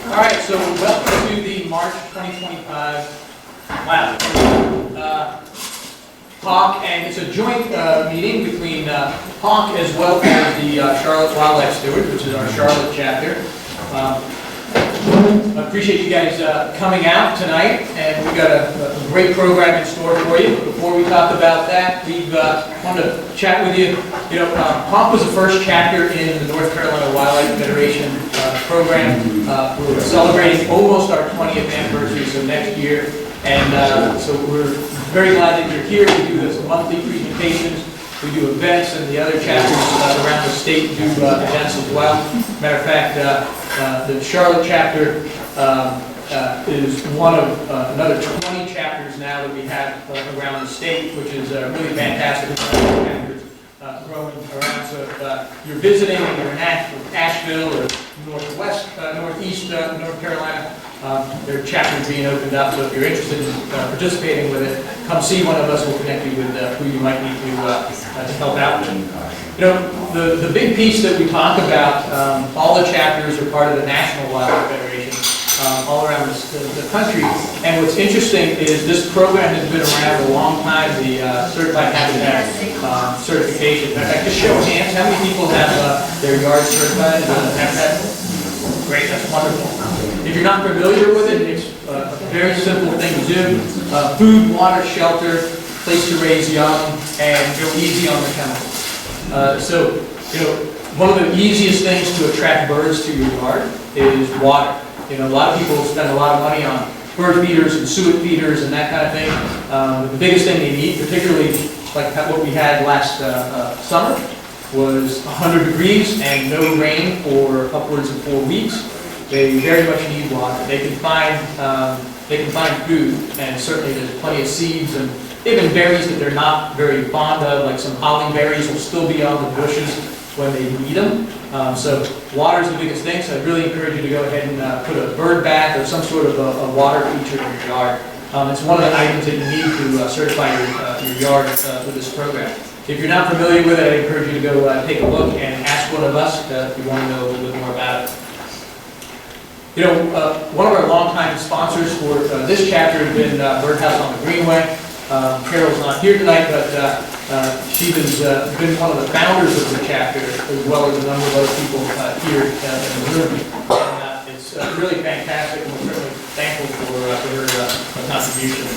All right, so welcome to the March 2025 talk, and it's a joint meeting between HAWK as well as the Charlotte Wildlife Stewards, which is our Charlotte chapter. I appreciate you guys coming out tonight, and we've got a great program in store for you. Before we talk about that, we wanted to chat with you. You know, HAWK was the first chapter in the North Carolina Wildlife Federation program. We're celebrating almost our 20th anniversary, so next year, and so we're very glad that you're here. We do this monthly presentations. We do events, and the other chapters around the state do events as well. Matter of fact, the Charlotte chapter is one of another 20 chapters now that we have around the state, which is really fantastic. Chapters growing around. So if you're visiting and you're in Asheville or northeast North Carolina, there are chapters being opened up. So if you're interested in participating with it, come see one of us. We'll connect you with who you might need to help out with. You know, the big piece that we talk about, all the chapters are part of the National Wildlife Federation all around the country. And what's interesting is this program has been around a long time, the Certified Habitat certification. In fact, just show of hands, how many people have their yard certified habitat? Great, that's wonderful. If you're not familiar with it, it's a very simple thing to do. Food, water, shelter, place to raise young, and go easy on the chemicals. So, you know, one of the easiest things to attract birds to your yard is water. You know, a lot of people spend a lot of money on bird feeders and suet feeders and that kind of thing. The biggest thing they need, particularly like what we had last summer, was 100 degrees and no rain for upwards of 4 weeks. They very much need water. They can find food, and certainly there's plenty of seeds and even berries that they're not very fond of, like some holly berries will still be on the bushes when they need them. So water is the biggest thing, so I really encourage you to go ahead and put a bird bath or some sort of a water feature in your yard. It's one of the items that you need to certify your yard with this program. If you're not familiar with it, I encourage you to go take a look and ask one of us if you want to know a little bit more about it. You know, one of our longtime sponsors for this chapter has been Birdhouse on the Greenway. Carol's not here tonight, but she has been one of the founders of the chapter, as well as a number of other people here in the room. And it's really fantastic, and we're certainly thankful for her contribution.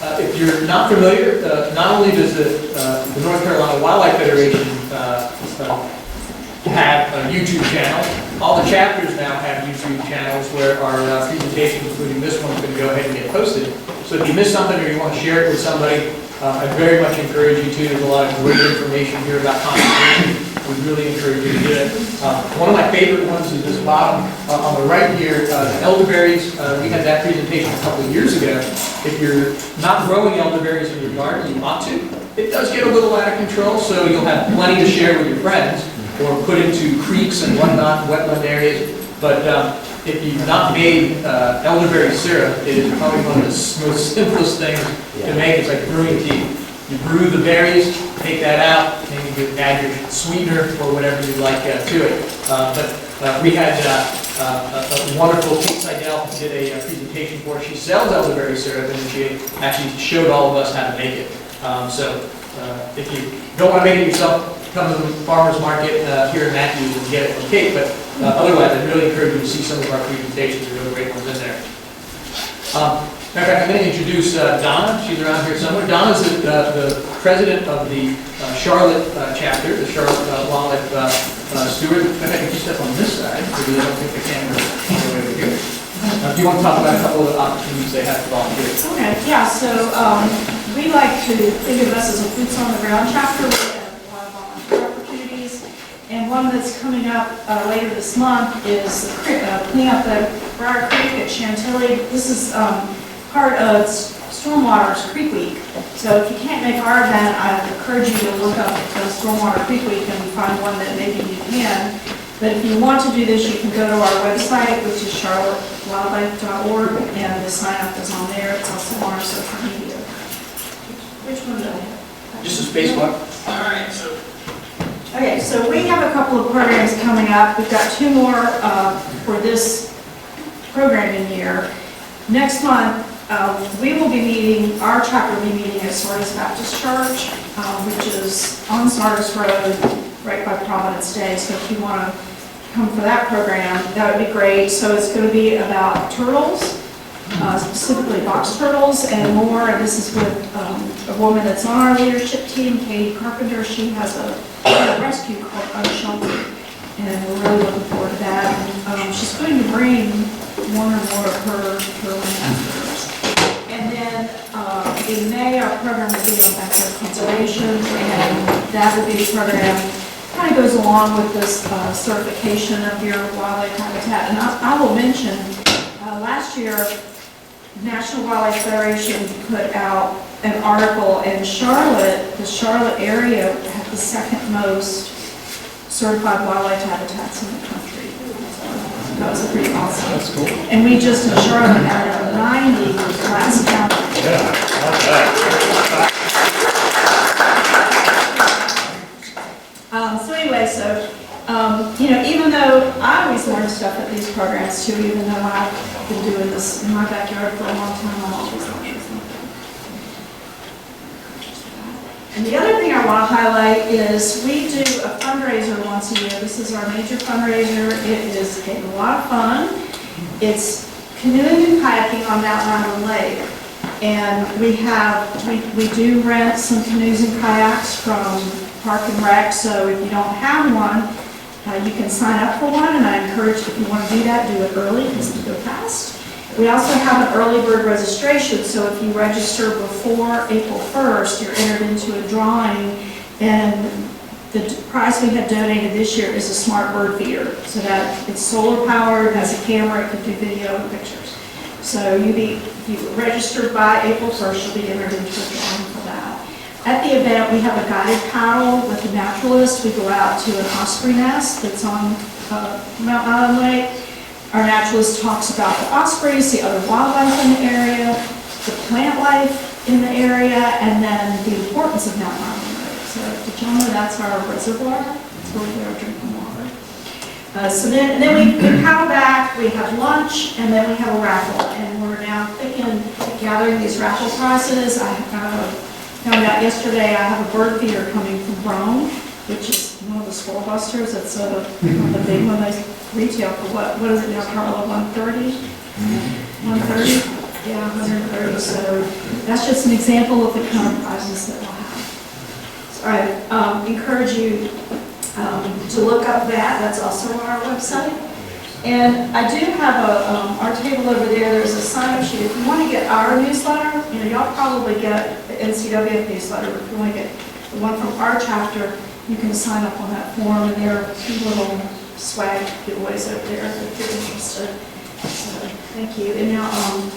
If you're not familiar, not only does the North Carolina Wildlife Federation have a YouTube channel, all the chapters now have YouTube channels where our presentations, including this one, can go ahead and get posted. So if you miss something or you want to share it with somebody, I very much encourage you to. There's a lot of great information here about conservation. We really encourage you to do it. One of my favorite ones is this bottom on the right here, elderberries. We had that presentation a couple of years ago. If you're not growing elderberries in your garden, you ought to. It does get a little out of control, so you'll have plenty to share with your friends or put into creeks and whatnot, wetland areas. But if you've not made elderberry syrup, it is probably one of the most simplest things to make. It's like brewing tea. You brew the berries, take that out, maybe you add your sweetener or whatever you'd like to it. But we had a wonderful Kate Seidel did a presentation for us. She sells elderberry syrup, and she actually showed all of us how to make it. If you don't want to make it yourself, come to the farmer's market here in Matthews and get it from Kate, but otherwise I really encourage you to see some of our presentations. There are really great ones in there. Matter of fact, I'm going to introduce Donna. She's around here somewhere. Donna's the president of the Charlotte chapter, the Charlotte Wildlife Steward. In fact, if you step on this side, because I don't think the camera is all the way over here. Do you want to talk about a couple of the opportunities they have to volunteer? Okay, yeah, so we like to think of us as a boots on the ground chapter. We have a lot of volunteer opportunities, and one that's coming up later this month is the clean up the Briar Creek at Chantilly. This is part of Stormwater's Creek Week. So if you can't make our event, I encourage you to look up the Stormwater Creek Week and find one that maybe you can. But if you want to do this, you can go to our website, which is charlottewildlife.org, and the sign up is on there. It's also on our social media. Which one do I have? Just a space bar. All right. Okay, so we have a couple of programs coming up. We've got two more for this Next month, we will be meeting, our chapter will be meeting at Stewards Baptist Church, which is on Sardis Road, right by Providence Day. So if you want to come for that program, that would be great. So it's going to be about turtles, specifically box turtles and more. And this is with a woman that's on our leadership team, Katie Carpenter. She has a rescue called Unsheltered, and we're really looking forward to that. And, she's going to bring one or more of her turtle ambassadors. And then in May, our program will be on backyard conservation, and that will be a program kind of goes along with this certification of your wildlife habitat. And I will mention, last year, National Wildlife Federation put out an article, and Charlotte, the Charlotte area, had the second most certified wildlife habitats in the country. That was pretty awesome. That's cool. And we just in Charlotte had 90 last count. So anyway, even though I always learn stuff at these programs too, even though I've been doing this in my backyard for a long time, I'm always learning something. And the other thing I want to highlight is we do a fundraiser once a year. This is our major fundraiser. It is a lot of fun. It's canoeing and kayaking on Mount Island Lake. And we do rent some canoes and kayaks from Park and Rec, so if you don't have one, you can sign up for one, and I encourage, if you want to do that, do it early because they go fast. We also have an early bird registration, so if you register before April 1st, you're entered into a drawing, and the prize we have donated this year is a smart bird feeder, so that it's solar powered, has a camera, it can do video and pictures. So if you register by April 1st, you'll be entered into a drawing for that. At the event, we have a guided paddle with a naturalist. We go out to an osprey nest that's on Mount Island Lake. Our naturalist talks about the ospreys, the other wildlife in the area, the plant life in the area, and then the importance of Mount Island Lake. So did y'all know that's our reservoir? That's where we get our drinking water. So then we paddle back, we have lunch, and then we have a raffle. And we're now gathering these raffle prizes. I found out yesterday I have a bird feeder coming from Rome, which is one of the squirrel busters. It's the big one they retail for what is it now, Carla, 130? 130? Yeah, 130. So that's just an example of the kind of prizes that we'll have. So I encourage you to look up that. That's also on our website. And I do have our table over there. There's a sign-up sheet. If you want to get our newsletter, y'all probably get the NCWF newsletter. If you want to get the one from our chapter, you can sign up on that form, and there are 2 little swag giveaways over there if you're interested. So, thank you. And now,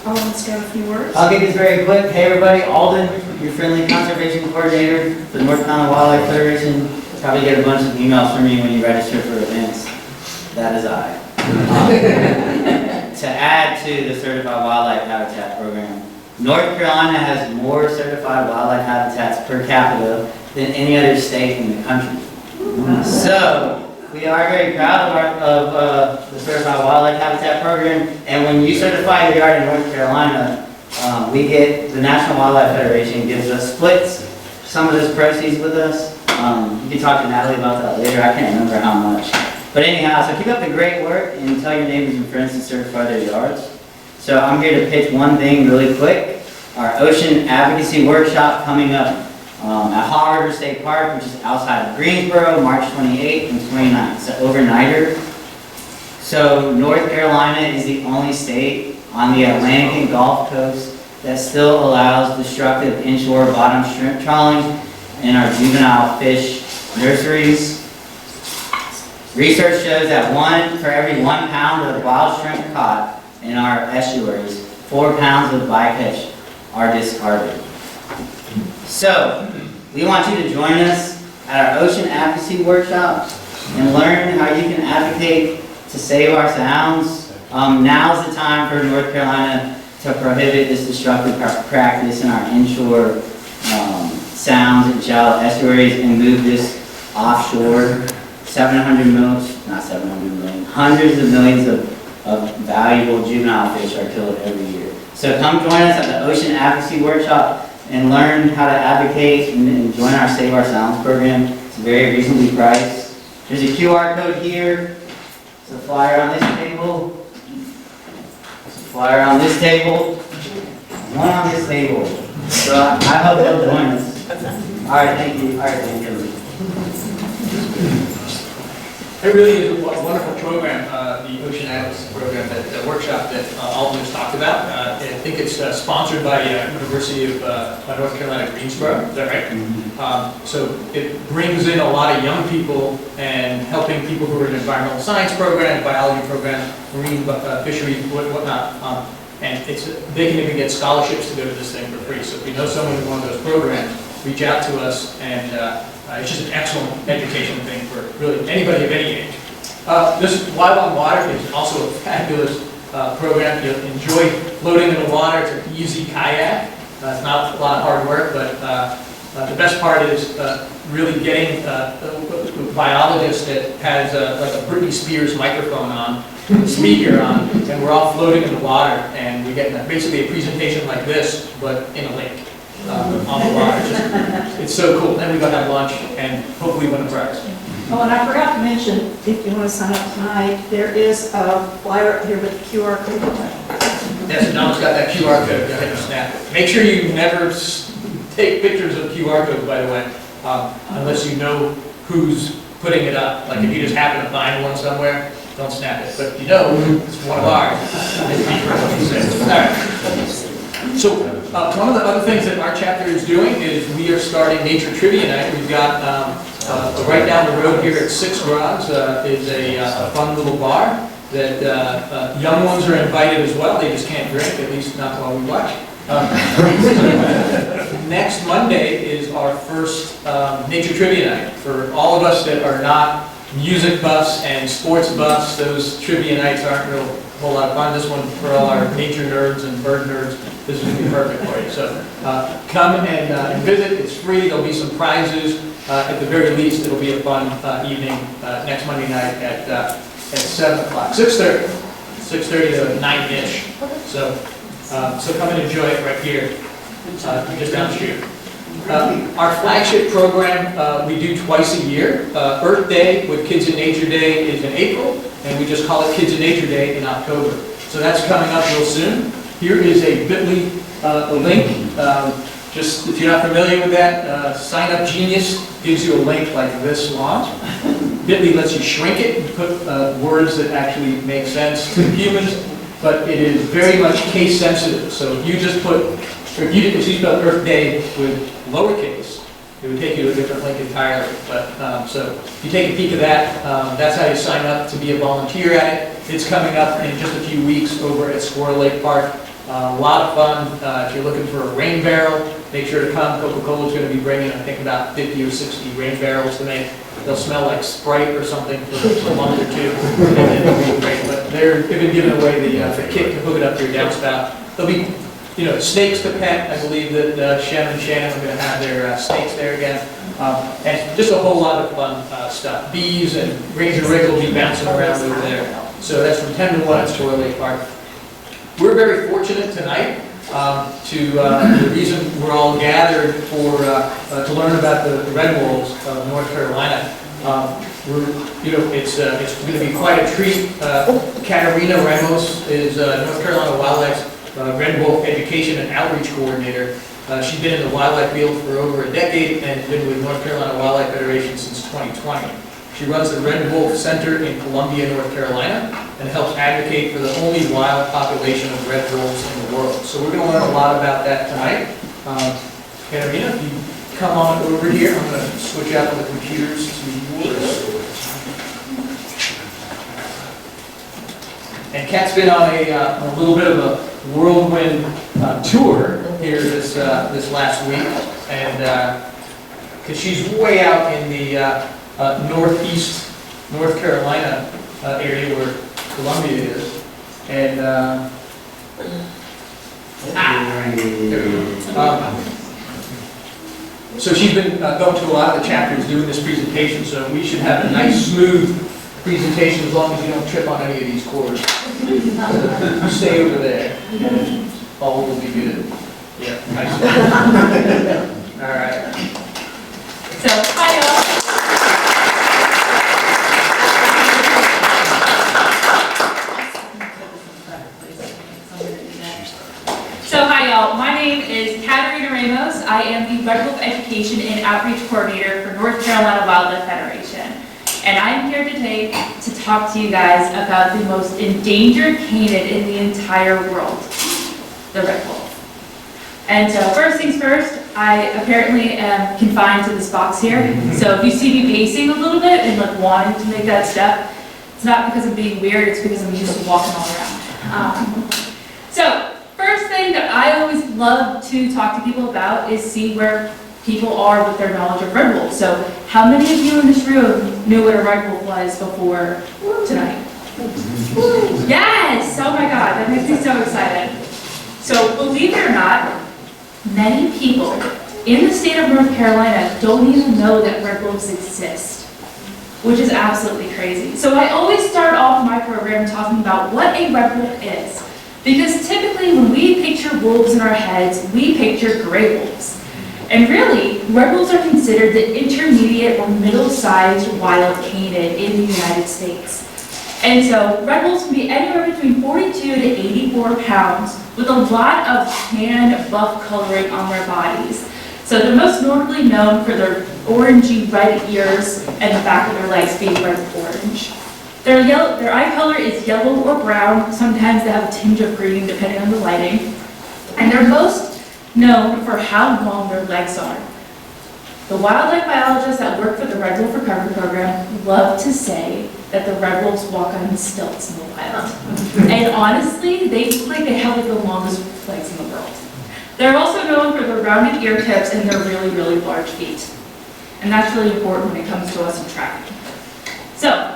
Alden's got a few words. I'll keep this very quick. Hey everybody, Alden, your friendly conservation coordinator for the North Carolina Wildlife Federation. Probably get a bunch of emails from me when you register for events. That is I. To add to the Certified Wildlife Habitat Program, North Carolina has more certified wildlife habitats per capita than any other state in the country. So, we are very proud of the Certified Wildlife Habitat Program, and when you certify your yard in North Carolina, we get, the National Wildlife Federation gives us, splits some of those proceeds with us. You can talk to Natalie about that later, I can't remember how much. But anyhow, so keep up the great work and tell your neighbors and friends to certify their yards. So I'm here to pitch one thing really quick. Our Ocean Advocacy Workshop coming up at Haw River State Park, which is outside of Greensboro, March 28th and 29th. It's an overnighter. So North Carolina is the only state on the Atlantic and Gulf Coast that still allows destructive inshore bottom shrimp trawling in our juvenile fish nurseries. Research shows that for every 1 pound of wild shrimp caught in our estuaries, 4 pounds of bycatch are discarded. So, we want you to join us at our Ocean Advocacy Workshop and learn how you can advocate to save our sounds. Now's the time for North Carolina to prohibit this destructive practice in our inshore sounds and shallow estuaries and move this offshore. 700 million, not 700 million, hundreds of millions of of valuable juvenile fish are killed every year. So come join us at the Ocean Advocacy Workshop and learn how to advocate and join our Save Our Sounds program. It's very reasonably priced. There's a QR code here. There's a flyer on this table. There's a flyer on this table. One on this table. So I hope you'll join us. All right, thank you. All right, thank you. It really is a wonderful program, the Ocean Advocacy program, that workshop that Alden just talked about. I think it's sponsored by University of North Carolina, Greensboro. Is that right? So it brings in a lot of young people and helping people who are in environmental science programs, biology programs, marine fisheries, whatnot. And they can even get scholarships to go to this thing for free. So if you know someone in one of those programs, reach out to us, and it's just an excellent educational thing for really anybody of any age. This Wild on Water is also a fabulous program. You'll enjoy floating in the water. It's an easy kayak. It's not a lot of hard work, but the best part is really getting a biologist that has like a Britney Spears microphone on, speaker on, and we're all floating in the water, and we get basically a presentation like this, but in a lake. On the water. It's so cool. Then we go have lunch and hopefully win a prize. Oh, and I forgot to mention, if you want to sign up tonight, there is a flyer up here with the QR code. Yes, Don's got that QR code. Go ahead and snap it. Make sure you never take pictures of QR codes, by the way, unless you know who's putting it up. Like if you just happen to find one somewhere, don't snap it. But if you know, it's one of ours. All right. So one of the other things that our chapter is doing is we are starting Nature Trivia Night. We've got right down the road here at Six Grogs is a fun little bar that young ones are invited as well. They just can't drink, at least not while we watch. Next Monday is our first Nature Trivia Night. For all of us that are not music buffs and sports buffs, those trivia nights aren't a whole lot of fun. This one for all our nature nerds and bird nerds, this is going to be perfect for you. So come and visit. It's free. There'll be some prizes. At the very least, it'll be a fun evening next Monday night at 7 o'clock, 6:30 to 9-ish. So come and enjoy it right here, just down the street. Our flagship program we do twice a year. Earth Day with Kids in Nature Day is in April, and we just call it Kids in Nature Day in October. So that's coming up real soon. Here is a bit.ly link. Just if you're not familiar with that, Sign Up Genius gives you a link like this long. Bit.ly lets you shrink it and put words that actually make sense to humans, but it is very much case sensitive. So if you just put, if you spell Earth Day with lowercase, it would take you to a different link entirely. But so if you take a peek of that, that's how you sign up to be a volunteer at it. It's coming up in just a few weeks over at Squirrel Lake Park. A lot of fun. If you're looking for a rain barrel, make sure to come. Coca-Cola's going to be bringing, I think, about 50 or 60 rain barrels to make. They'll smell like Sprite or something for a month or two, and it'll be great. But they've been giving away the kit to hook it up to your downspout. There'll be, snakes to pet. I believe that Shem and Shannon are going to have their snakes there again. And just a whole lot of fun stuff. Bees and Ranger Rick will be bouncing around over there. So that's from 10 to 1 at Squirrel Lake Park. We're very fortunate tonight the reason we're all gathered to learn about the red wolves of North Carolina. It's going to be quite a treat. Katerina Ramos is North Carolina Wildlife's Red Wolf Education and Outreach Coordinator. She's been in the wildlife field for over a decade and has been with North Carolina Wildlife Federation since 2020. She runs the Red Wolf Center in Columbia, North Carolina, and helps advocate for the only wild population of red wolves in the world. So we're going to learn a lot about that tonight. Katerina, if you come on over here, I'm going to switch out the computers to yours. And Kat's been on a little bit of a whirlwind tour here this last week, and because she's way out in the northeast North Carolina area where Columbia is, and so she's been going to a lot of the chapters doing this presentation, so we should have a nice smooth presentation as long as you don't trip on any of these cords. You stay over there. All will be good. Yeah, nice. All right. So, hi y'all. So, hi y'all. My name is Katerina Ramos. I am the Red Wolf Education and Outreach Coordinator for North Carolina Wildlife Federation. And I'm here today to talk to you guys about the most endangered canid in the entire world, the red wolf. And so first things first, I apparently am confined to this box here. So if you see me pacing a little bit and like wanting to make that step, it's not because I'm being weird, it's because I'm used to walking all around. So first thing that I always love to talk to people about is see where people are with their knowledge of red wolves. So how many of you in this room knew what a red wolf was before tonight? Yes! Oh my God, that makes me so excited. So believe it or not, many people in the state of North Carolina don't even know that red wolves exist, which is absolutely crazy. So I always start off my program talking about what a red wolf is, because typically when we picture wolves in our heads, we picture gray wolves. And really, red wolves are considered the intermediate or middle-sized wild canid in the United States. And so red wolves can be anywhere between 42 to 84 pounds with a lot of tan buff coloring on their bodies. So they're most notably known for their orangey red ears and the back of their legs being red orange. Their eye color is yellow or brown. Sometimes they have a tinge of green depending on the lighting. And they're most known for how long their legs are. The wildlife biologists that work for the Red Wolf Recovery Program love to say that the red wolves walk on stilts in the wild. And honestly, they look like they have like the longest legs in the world. They're also known for their rounded ear tips and their really, really large feet. And that's really important when it comes to us in tracking. So,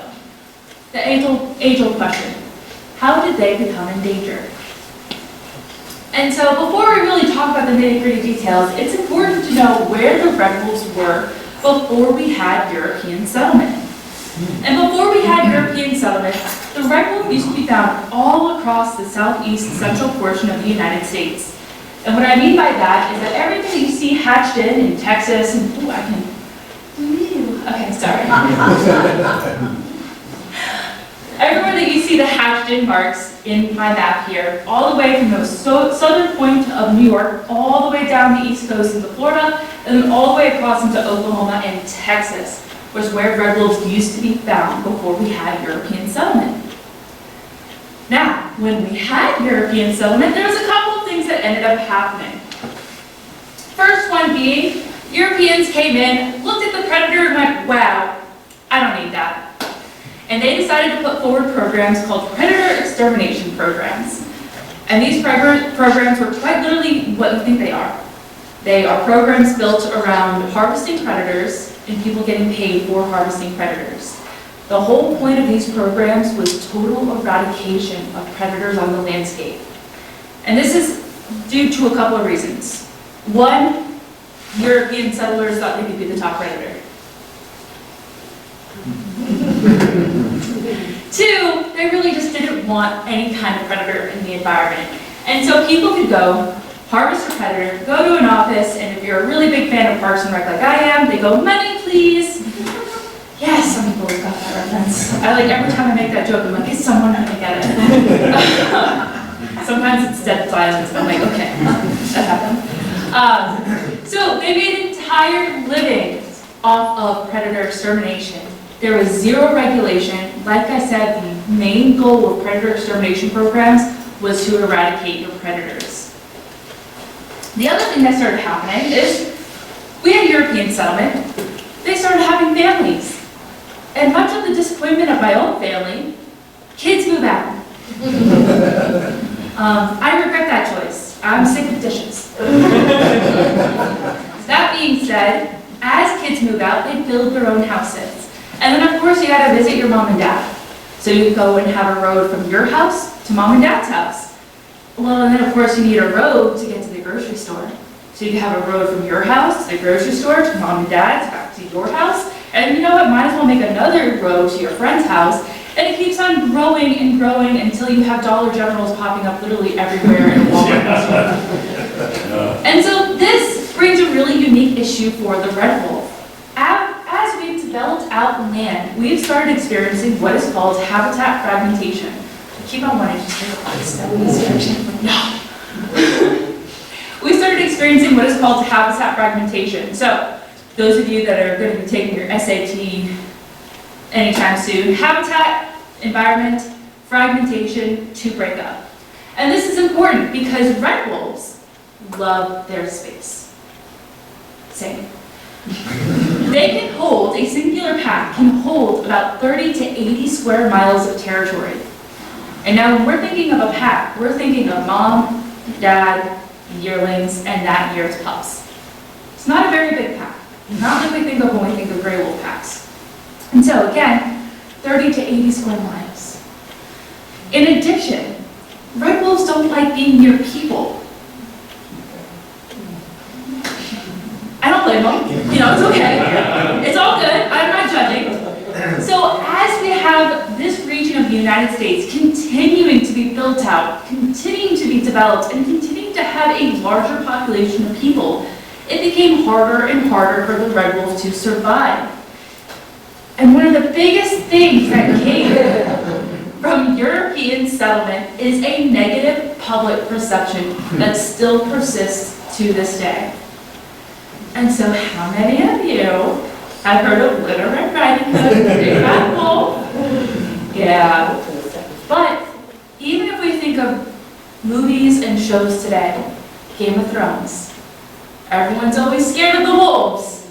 the age-old question, how did they become endangered? And so before we really talk about the nitty-gritty details, it's important to know where the red wolves were before we had European settlement. And before we had European settlement, the red wolf used to be found all across the southeast central portion of the United States. And what I mean by that is that everything that you see hatched in Texas, and okay, sorry. Everywhere that you see the hatched-in marks in my map here, all the way from the southern point of New York, all the way down the east coast into Florida, and then all the way across into Oklahoma and Texas, was where red wolves used to be found before we had European settlement. Now, when we had European settlement, there was a couple of things that ended up happening. First one being, Europeans came in, looked at the predator and went, wow, I don't need that. And they decided to put forward programs called predator extermination programs. And these programs were quite literally what you think they are. They are programs built around harvesting predators and people getting paid for harvesting predators. The whole point of these programs was total eradication of predators on the landscape. And this is due to a couple of reasons. One, European settlers thought they could be the top predator. Two, they really just didn't want any kind of predator in the environment. And so people could go, harvest a predator, go to an office, and if you're a really big fan of Parks and Rec like I am, they go, money please. Yes, some people got that reference. Every time I make that joke, I'm like, is someone gonna get it? Sometimes it's dead silence, but I'm like, okay, that happened. So they made entire livings off of predator extermination. There was zero regulation. Like I said, the main goal of predator extermination programs was to eradicate your predators. The other thing that started happening is we had European settlement. They started having families. And much of the disappointment of my own family, kids move out. I regret that choice. I'm sick of dishes. That being said, as kids move out, they build their own houses. And then of course you gotta visit your mom and dad. So you go and have a road from your house to mom and dad's house. Well, and then of course you need a road to get to the grocery store. So you have a road from your house to the grocery store to mom and dad's, back to your house. And you know what, might as well make another road to your friend's house. And it keeps on growing and growing until you have Dollar Generals popping up literally everywhere in Walmart. And so this brings a really unique issue for the red wolf. As we've developed out land, we've started experiencing what is called habitat fragmentation. I keep on wanting to take a step in this direction, but no. We started experiencing what is called habitat fragmentation. So those of you that are going to be taking your SAT anytime soon, habitat, environment, fragmentation, to break up. And this is important because red wolves love their space. Same. They can hold, a singular pack can hold about 30 to 80 square miles of territory. And now when we're thinking of a pack, we're thinking of mom, dad, yearlings, and that year's pups. It's not a very big pack. Not like we think of when we think of gray wolf packs. And so again, 30 to 80 square miles. In addition, red wolves don't like being near people. I don't blame them. You know, it's okay. It's all good. I'm not judging. So as we have this region of the United States continuing to be built out, continuing to be developed, and continuing to have a larger population of people, it became harder and harder for the red wolf to survive. And one of the biggest things that came from European settlement is a negative public perception that still persists to this day. And so how many of you have heard of Little Red Riding Hood, Big Bad Wolf? Yeah. But even if we think of movies and shows today, Game of Thrones, everyone's always scared of the wolves.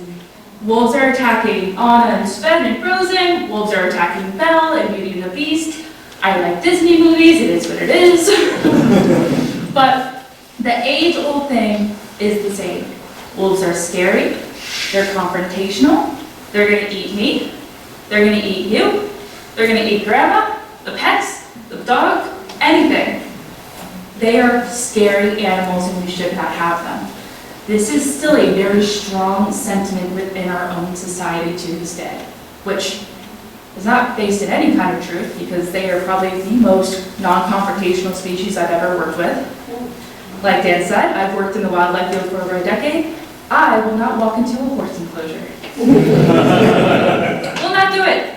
Wolves are attacking Anna and Sven and Frozen. Wolves are attacking Belle and Beauty and the Beast. I like Disney movies, it is what it is. But the age-old thing is the same. Wolves are scary, they're confrontational, they're gonna eat me, they're gonna eat you, they're gonna eat grandma, the pets, the dog, anything. They are scary animals and we should not have them. This is still a very strong sentiment within our own society to this day, which is not based in any kind of truth because they are probably the most non-confrontational species I've ever worked with. Like Dan said, I've worked in the wildlife field for over a decade. I will not walk into a horse enclosure. Will not do it.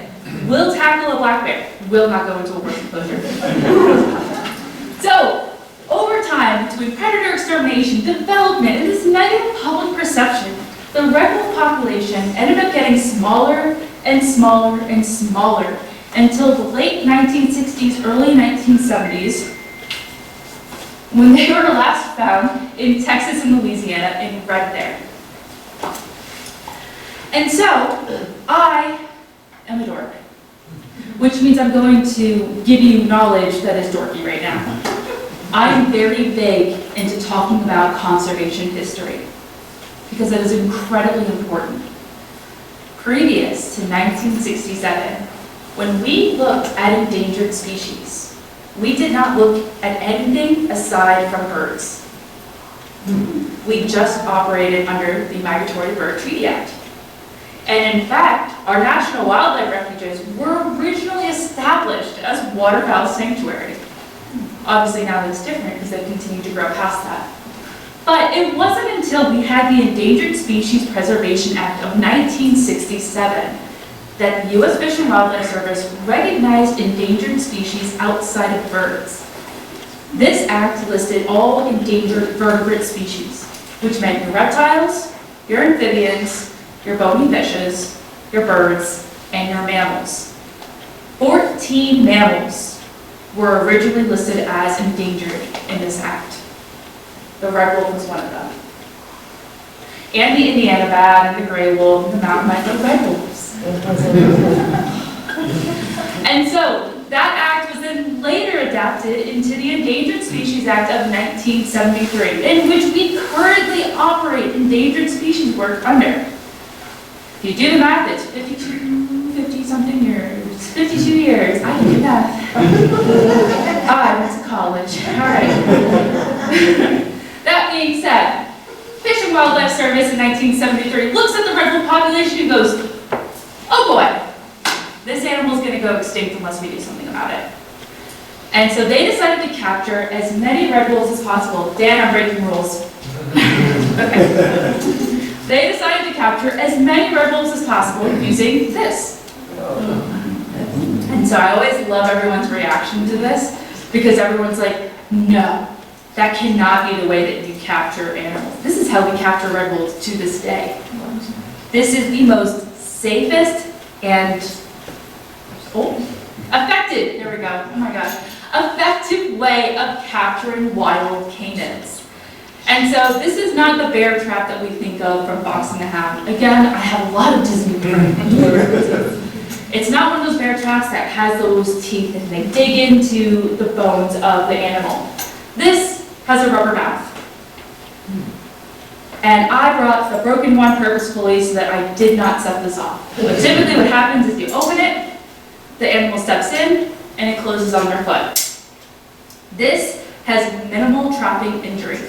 Will tackle a black bear. Will not go into a horse enclosure. So, over time, between predator extermination, development, and this negative public perception, the red wolf population ended up getting smaller and smaller and smaller until the late 1960s, early 1970s, when they were last found in Texas and Louisiana in red there. And so, I am a dork, which means I'm going to give you knowledge that is dorky right now. I'm very big into talking about conservation history, because that is incredibly important. Previous to 1967, when we looked at endangered species, we did not look at anything aside from birds. We just operated under the Migratory Bird Treaty Act. And in fact, our national wildlife refuges were originally established as waterfowl sanctuaries. Obviously now that's different because they've continued to grow past that. But it wasn't until we had the Endangered Species Preservation Act of 1967 that the U.S. Fish and Wildlife Service recognized endangered species outside of birds. This act listed all endangered vertebrate species, which meant your reptiles, your amphibians, your bony fishes, your birds, and your mammals. 14 mammals were originally listed as endangered in this act. The red wolf was one of them. And the Indiana bat, and the gray wolf, and the mountain lion, the red wolves. And so that act was then later adapted into the Endangered Species Act of 1973, in which we currently operate endangered species work under. If you do the math, it's 50-something years, 52 years. I can do math. I went to college. All right. That being said, Fish and Wildlife Service in 1973 looks at the red wolf population and goes, oh boy, this animal's gonna go extinct unless we do something about it. And so they decided to capture as many red wolves as possible. Dan, I'm breaking rules. Okay. They decided to capture as many red wolves as possible using this. And so I always love everyone's reaction to this, because everyone's like, no, that cannot be the way that you capture animals. This is how we capture red wolves to this day. This is the most safest and effective, there we go, oh my gosh, effective way of capturing wild canids. And so this is not the bear trap that we think of from Fox and the Hound. Again, I have a lot of Disney references. It's not one of those bear traps that has those teeth and they dig into the bones of the animal. This has a rubber mouth. And I brought the broken one purposefully so that I did not set this off. But typically what happens is you open it, the animal steps in, and it closes on their foot. This has minimal trapping injury.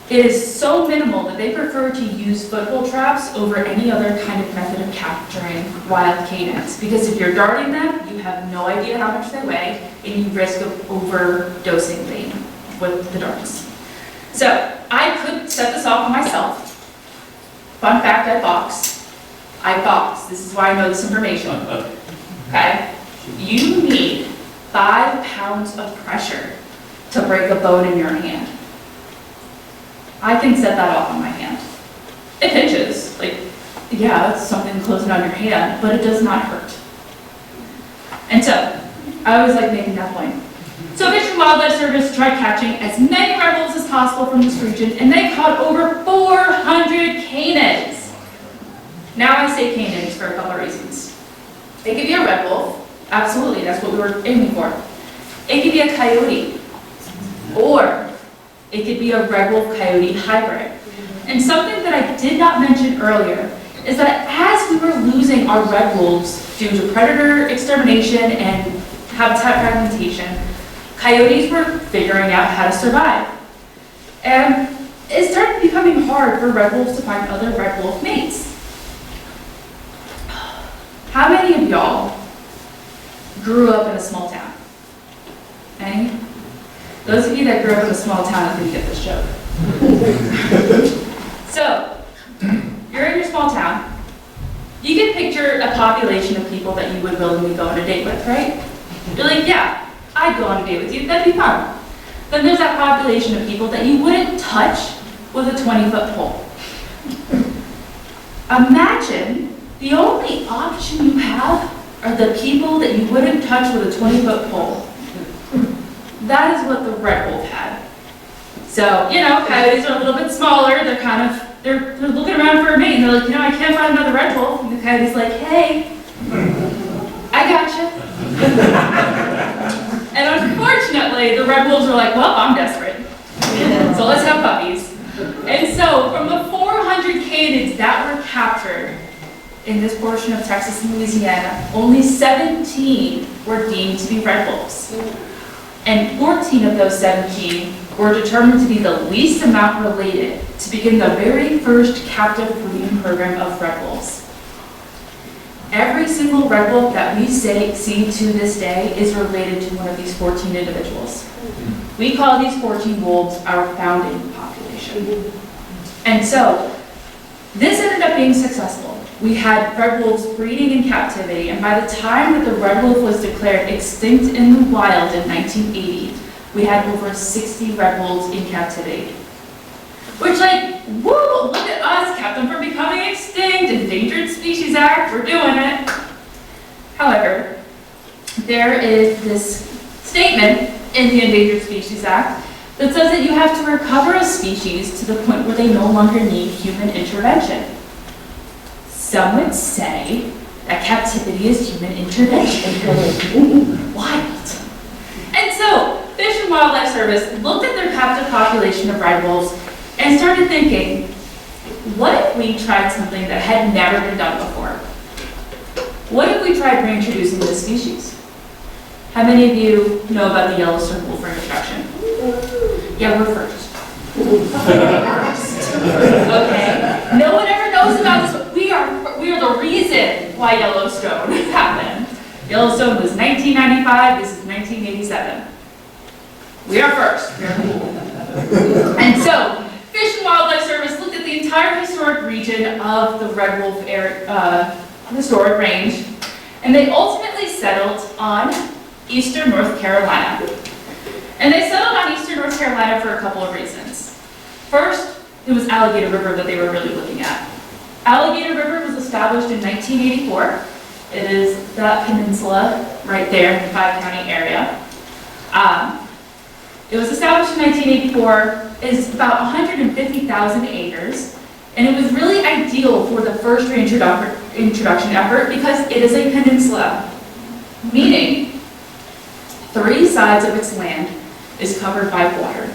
It is so minimal that they prefer to use foothold traps over any other kind of method of capturing wild canids. Because if you're darting them, you have no idea how much they weigh, and you risk of overdosing them with the darts. So I could set this off myself. Fun fact, I box. This is why I know this information. Okay? You need 5 pounds of pressure to break a bone in your hand. I can set that off on my hand. It pinches, like, yeah, it's something closing on your hand, but it does not hurt. And so, I always like making that point. So Fish and Wildlife Service tried catching as many red wolves as possible from this region, and they caught over 400 canids. Now I say canids for a couple of reasons. It could be a red wolf, absolutely, that's what we were aiming for. It could be a coyote, or it could be a red wolf coyote hybrid. And something that I did not mention earlier is that as we were losing our red wolves due to predator extermination and habitat fragmentation, coyotes were figuring out how to survive. And it started becoming hard for red wolves to find other red wolf mates. How many of y'all grew up in a small town? Any? Those of you that grew up in a small town, I think you get this joke. So, you're in your small town. You can picture a population of people that you would willingly go on a date with, right? You're like, yeah, I'd go on a date with you, that'd be fun. Then there's that population of people that you wouldn't touch with a 20-foot pole. Imagine the only option you have are the people that you wouldn't touch with a 20-foot pole. That is what the red wolf had. So, you know, coyotes are a little bit smaller, they're looking around for a mate, and they're like, you know, I can't find another red wolf. And the coyote's like, hey, I gotcha. And unfortunately, the red wolves are like, well, I'm desperate. So let's have puppies. And so from the 400 canids that were captured in this portion of Texas and Louisiana, only 17 were deemed to be red wolves. And 14 of those 17 were determined to be the least amount related to begin the very first captive breeding program of red wolves. Every single red wolf that we see to this day is related to one of these 14 individuals. We call these 14 wolves our founding population. And so, this ended up being successful. We had red wolves breeding in captivity, and by the time that the red wolf was declared extinct in the wild in 1980, we had over 60 red wolves in captivity. Which, like, woo, look at us, kept them from becoming extinct, Endangered Species Act, we're doing it. However, there is this statement in the Endangered Species Act that says that you have to recover a species to the point where they no longer need human intervention. Some would say that captivity is human intervention. Wild. And so, Fish and Wildlife Service looked at their captive population of red wolves and started thinking, what if we tried something that had never been done before? What if we tried reintroducing this species? How many of you know about the yellow circle for introduction? Yeah, we're first. Okay. No one ever knows about this. We are the reason why Yellowstone happened. Yellowstone was 1995, this is 1987. We are first, we are cool. And so, Fish and Wildlife Service looked at the entire historic region of the Red Wolf historic range, and they ultimately settled on eastern North Carolina. And they settled on eastern North Carolina for a couple of reasons. First, it was Alligator River that they were really looking at. Alligator River was established in 1984. It is that peninsula right there in the 5-county area. It was established in 1984. It's about 150,000 acres, and it was really ideal for the first reintroduction effort because it is a peninsula, meaning 3 sides of its land is covered by water.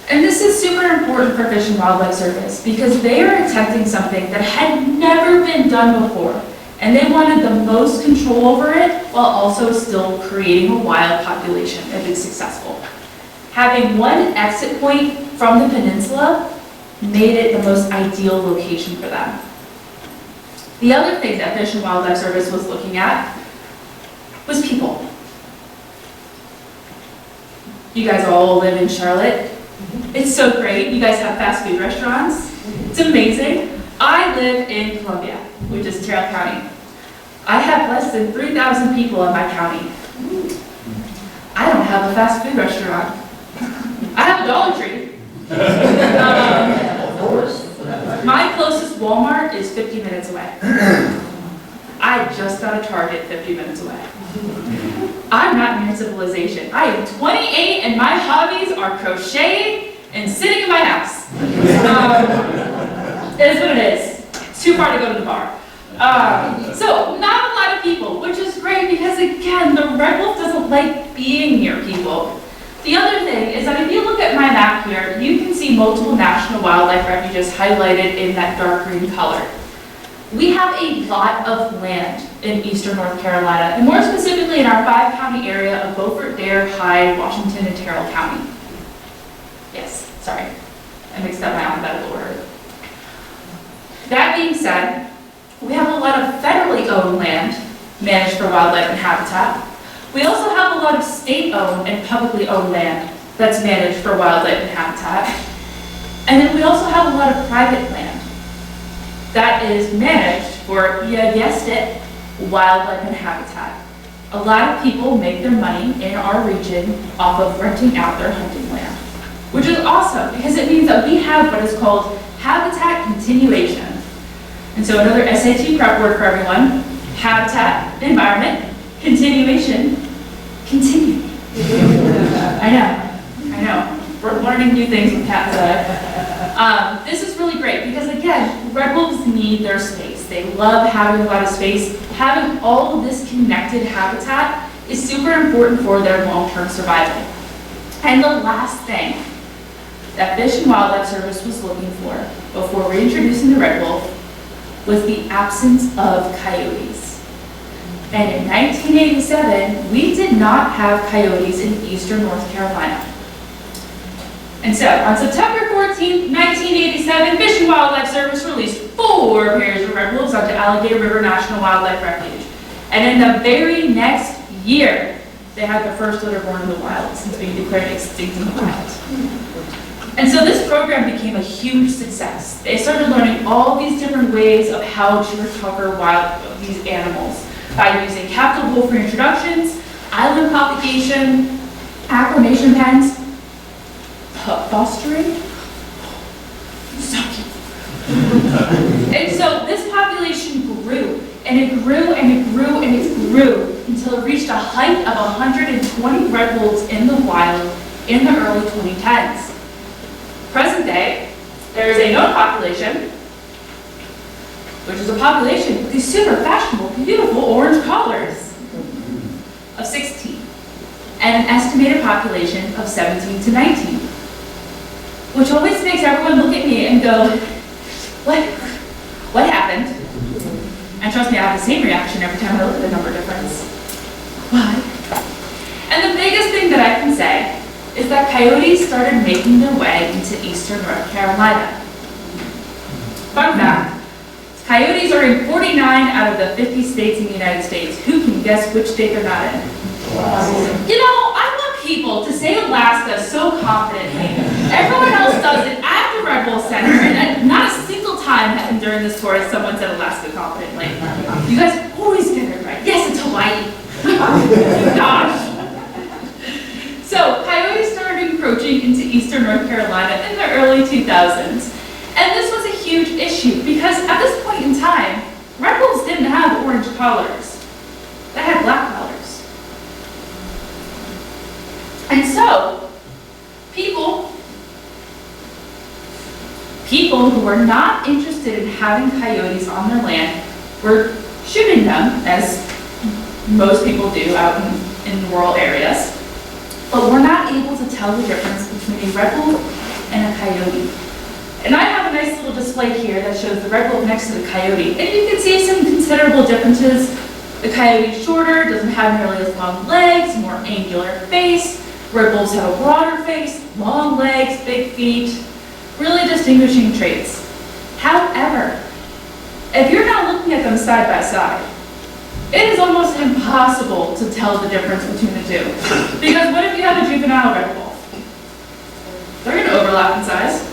And this is super important for Fish and Wildlife Service because they are attempting something that had never been done before, and they wanted the most control over it while also still creating a wild population if it's successful. Having one exit point from the peninsula made it the most ideal location for them. The other thing that Fish and Wildlife Service was looking at was people. You guys all live in Charlotte. It's so great. You guys have fast food restaurants. It's amazing. I live in Columbia, which is Terrell County. I have less than 3,000 people in my county. I don't have a fast food restaurant. I have a Dollar Tree. My closest Walmart is 50 minutes away. I just got a Target 50 minutes away. I'm not near civilization. I am 28 and my hobbies are crocheting and sitting in my house. It is what it is. It's too far to go to the bar. So not a lot of people, which is great because again, the Red Wolf doesn't like being near people. The other thing is that if you look at my map here, you can see multiple national wildlife refuges highlighted in that dark green color. We have a lot of land in eastern North Carolina, and more specifically in our 5-county area of Beaufort, Dare, Hyde, Washington, and Terrell County. Yes, sorry, I mixed up my alphabetical order. That being said, we have a lot of federally owned land managed for wildlife and habitat. We also have a lot of state-owned and publicly owned land that's managed for wildlife and habitat. And then we also have a lot of private land that is managed for, you guessed it, wildlife and habitat. A lot of people make their money in our region off of renting out their hunting land, which is awesome because it means that we have what is called habitat continuation. And so another SAT prep word for everyone, habitat, environment, continuation, continue. I know. We're learning new things with cats today. This is really great because again, red wolves need their space. They love having a lot of space. Having all of this connected habitat is super important for their long-term survival. And the last thing that Fish and Wildlife Service was looking for before reintroducing the red wolf was the absence of coyotes. And in 1987, we did not have coyotes in eastern North Carolina. And so, on September 14, 1987, Fish and Wildlife Service released 4 pairs of red wolves onto Alligator River National Wildlife Refuge. And in the very next year, they had the first litter born in the wild since being declared extinct in the wild. And so this program became a huge success. They started learning all these different ways of how to recover these animals by using captive wolf reintroductions, island propagation, acclimation pens, fostering. And so this population grew, and it grew, and it grew, and it grew until it reached a height of 120 red wolves in the wild in the early 2010s. Present day, there is a known population, which is a population with these super fashionable, beautiful orange collars, of 16, and an estimated population of 17 to 19. Which always makes everyone look at me and go, what happened? And trust me, I have the same reaction every time I look at the number difference. Why? And the biggest thing that I can say is that coyotes started making their way into eastern North Carolina. Fun fact, coyotes are in 40 49 out of the 50 states in the United States. Who can guess which state they're not in? You know, I want people to say Alaska so confidently. Everyone else does it at the Red Bull Center, and not a single time during this tour has someone said Alaska confidently. You guys always get it right. Yes, it's Hawaii. Gosh. So, coyotes started encroaching into eastern North Carolina in the early 2000s. And this was a huge issue because at this point in time, Red Bulls didn't have orange collars. They had black collars. And so, people who were not interested in having coyotes on their land were shooting them, as most people do out in rural areas, but were not able to tell the difference between a red wolf and a coyote. And I have a nice little display here that shows the red wolf next to the coyote, and you can see some considerable differences. The coyote is shorter, doesn't have nearly as long legs, more angular face. Red wolves have a broader face, long legs, big feet, really distinguishing traits. However, if you're not looking at them side by side, it is almost impossible to tell the difference between the two. Because what if you have a juvenile red wolf? They're going to overlap in size.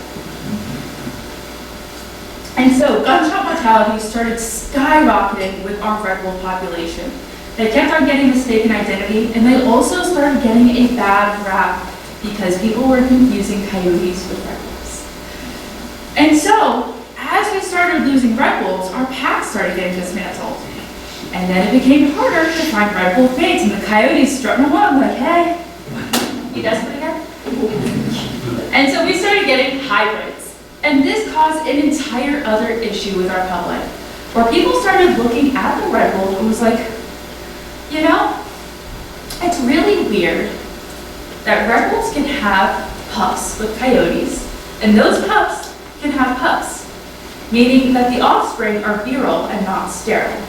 And so gunshot mortality started skyrocketing with our red wolf population. They kept on getting mistaken identity, and they also started getting a bad rap because people were confusing coyotes with red wolves. And so, as we started losing red wolves, our packs started getting dismantled. And then it became harder to find red wolf mates, and the coyotes strutting along like, hey, you desperate again? And so we started getting hybrids. And this caused an entire other issue with our public, where people started looking at the red wolf and was like, you know, it's really weird that red wolves can have pups with coyotes, and those pups can have pups, meaning that the offspring are virile and not sterile,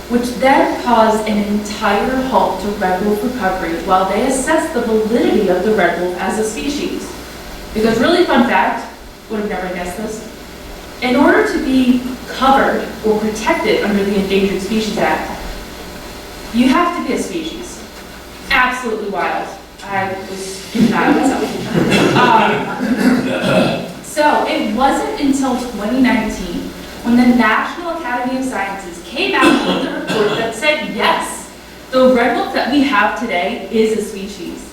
which then caused an entire halt to red wolf recovery while they assess the validity of the red wolf as a species. Because really fun fact, would have never guessed this, in order to be covered or protected under the Endangered Species Act, you have to be a species. Absolutely wild. I was not myself. So it wasn't until 2019 when the National Academy of Sciences came out with a report that said, yes, the red wolf that we have today is a species.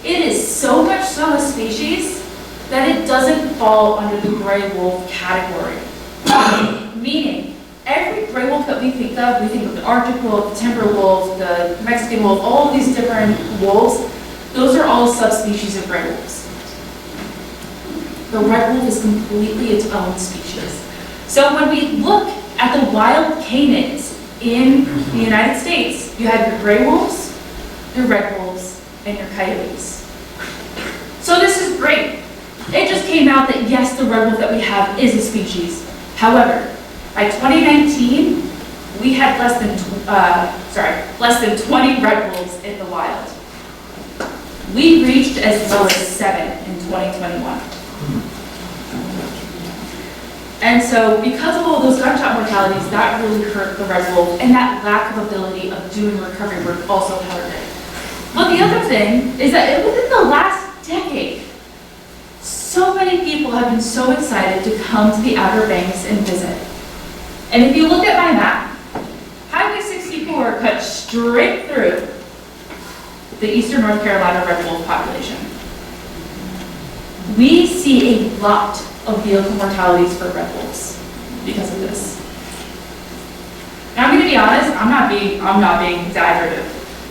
It is so much so a species that it doesn't fall under the gray wolf category. Meaning, every gray wolf that we think of the Arctic wolf, the timber wolf, the Mexican wolf, all of these different wolves, those are all subspecies of gray wolves. The red wolf is completely its own species. So when we look at the wild canids in the United States, you have your gray wolves, your red wolves, and your coyotes. So this is great. It just came out that yes, the red wolf that we have is a species. However, by 2019, we had less than 20 red wolves in the wild. We reached as low as 7 in 2021. And so because of all those gunshot mortalities, that really hurt the red wolf, and that lack of ability of doing recovery work also hurt it. But the other thing is that within the last decade, so many people have been so excited to come to the Outer Banks and visit. And if you look at my map, Highway 64 cuts straight through the eastern North Carolina red wolf population. We see a lot of vehicle mortalities for red wolves because of this. Now I'm going to be honest, I'm not being exaggerative.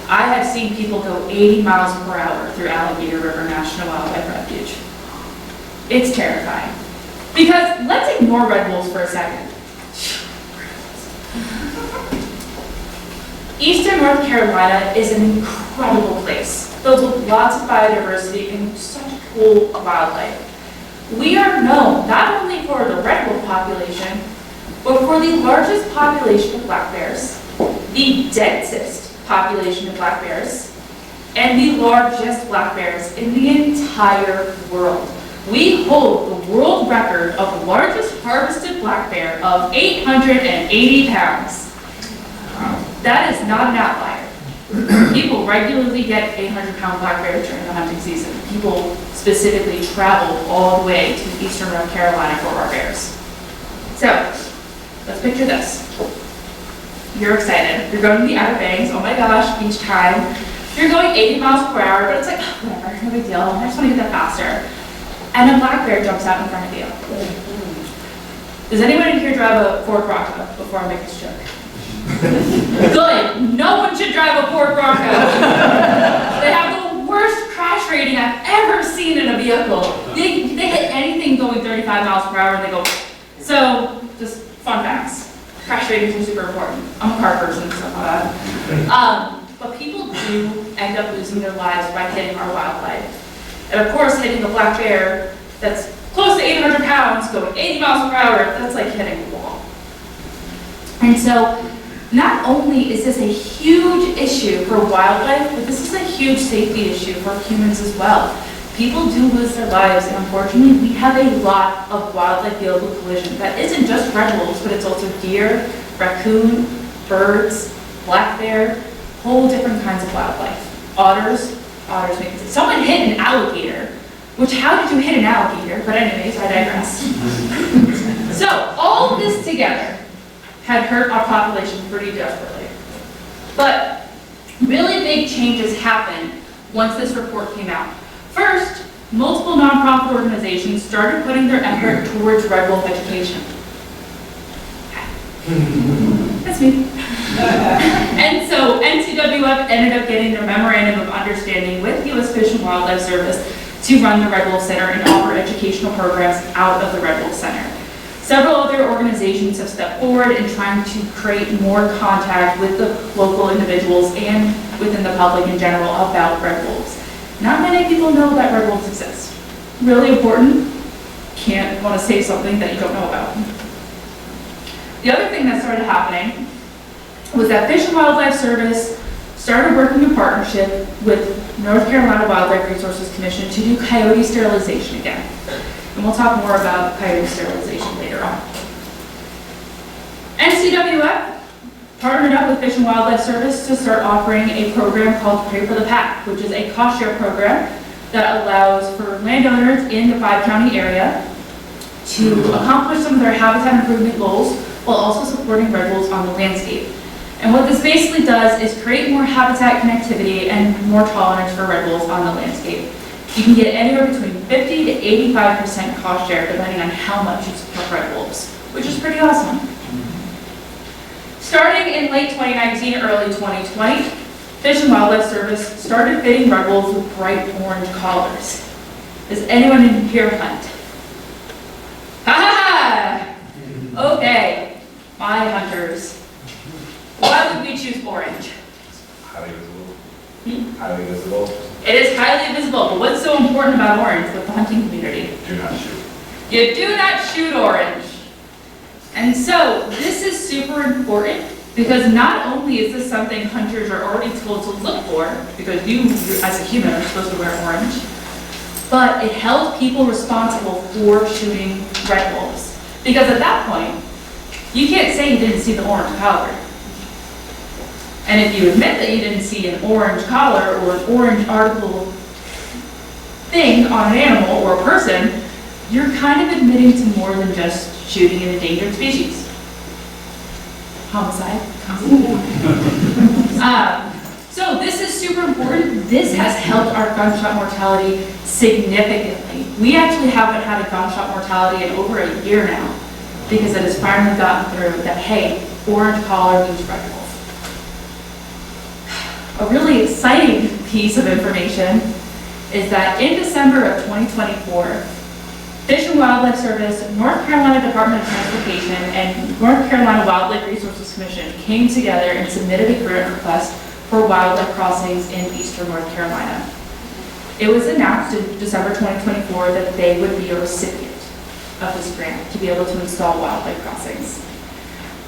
I have seen people go 80 miles per hour through Alligator River National Wildlife Refuge. It's terrifying. Because let's ignore red wolves for a second. Eastern North Carolina is an incredible place, filled with lots of biodiversity and such cool wildlife. We are known not only for the red wolf population, but for the largest population of black bears, the densest population of black bears, and the largest black bears in the entire world. We hold the world record of the largest harvested black bear of 880 pounds. That is not an outlier. People regularly get 800-pound black bears during the hunting season. People specifically travel all the way to eastern North Carolina for our bears. So, let's picture this. You're excited. You're going to the Outer Banks. Oh my gosh, beach time. You're going 80 miles per hour, but it's like, oh, whatever, no big deal. I just want to get that faster. And a black bear jumps out in front of you. Does anyone in here drive a Ford Bronco before I make this joke? Good. No one should drive a Ford Bronco. They have the worst crash rating I've ever seen in a vehicle. They hit anything going 35 miles per hour and they go. So, just fun facts. Crash ratings are super important. I'm a car person, so but people do end up losing their lives by hitting our wildlife. And of course, hitting a black bear that's close to 800 pounds, going 80 miles per hour, that's like hitting a wall. And so, not only is this a huge issue for wildlife, but this is a huge safety issue for humans as well. People do lose their lives, and unfortunately, we have a lot of wildlife-vehicle collision. That isn't just red wolves, but it's also deer, raccoon, birds, black bear, whole different kinds of wildlife. Otters make it. Someone hit an alligator, which how did you hit an alligator? But anyways, I digress. So, all this together had hurt our population pretty desperately. But really big changes happened once this report came out. First, multiple nonprofit organizations started putting their effort towards red wolf education. That's me. And so NCWF ended up getting their memorandum of understanding with U.S. Fish and Wildlife Service to run the Red Wolf Center and offer educational programs out of the Red Wolf Center. Several other organizations have stepped forward in trying to create more contact with the local individuals and within the public in general about red wolves. Not many people know that red wolves exist. Really important. Can't want to say something that you don't know about. The other thing that started happening was that Fish and Wildlife Service started working in partnership with North Carolina Wildlife Resources Commission to do coyote sterilization again. And we'll talk more about coyote sterilization later on. NCWF partnered up with Fish and Wildlife Service to start offering a program called Pray for the Pack, which is a cost share program that allows for landowners in the 5-county area to accomplish some of their habitat improvement goals while also supporting red wolves on the landscape. And what this basically does is create more habitat connectivity and more tolerance for red wolves on the landscape. You can get anywhere between 50 to 85% cost share depending on how much you support red wolves, which is pretty awesome. Starting in late 2019, early 2020, Fish and Wildlife Service started fitting red wolves with bright orange collars. Does anyone in here hunt? Ha ha! Okay, my hunters. Why would we choose orange? Highly visible. Highly visible. It is highly visible, but what's so important about orange with the hunting community? Do not shoot. You do not shoot orange. And so this is super important because not only is this something hunters are already told to look for, because you as a human are supposed to wear orange, but it held people responsible for shooting red wolves. Because at that point, you can't say you didn't see the orange collar. And if you admit that you didn't see an orange collar or an orange article thing on an animal or a person, you're kind of admitting to more than just shooting an endangered species. Homicide. So this is super important. This has helped our gunshot mortality significantly. We actually haven't had a gunshot mortality in over a year now because it has finally gotten through that, hey, orange collar means red wolf. A really exciting piece of information is that in December of 2024, Fish and Wildlife Service, North Carolina Department of Transportation, and North Carolina Wildlife Resources Commission came together and submitted a grant request for wildlife crossings in eastern North Carolina. It was announced in December 2024 that they would be a recipient of this grant to be able to install wildlife crossings.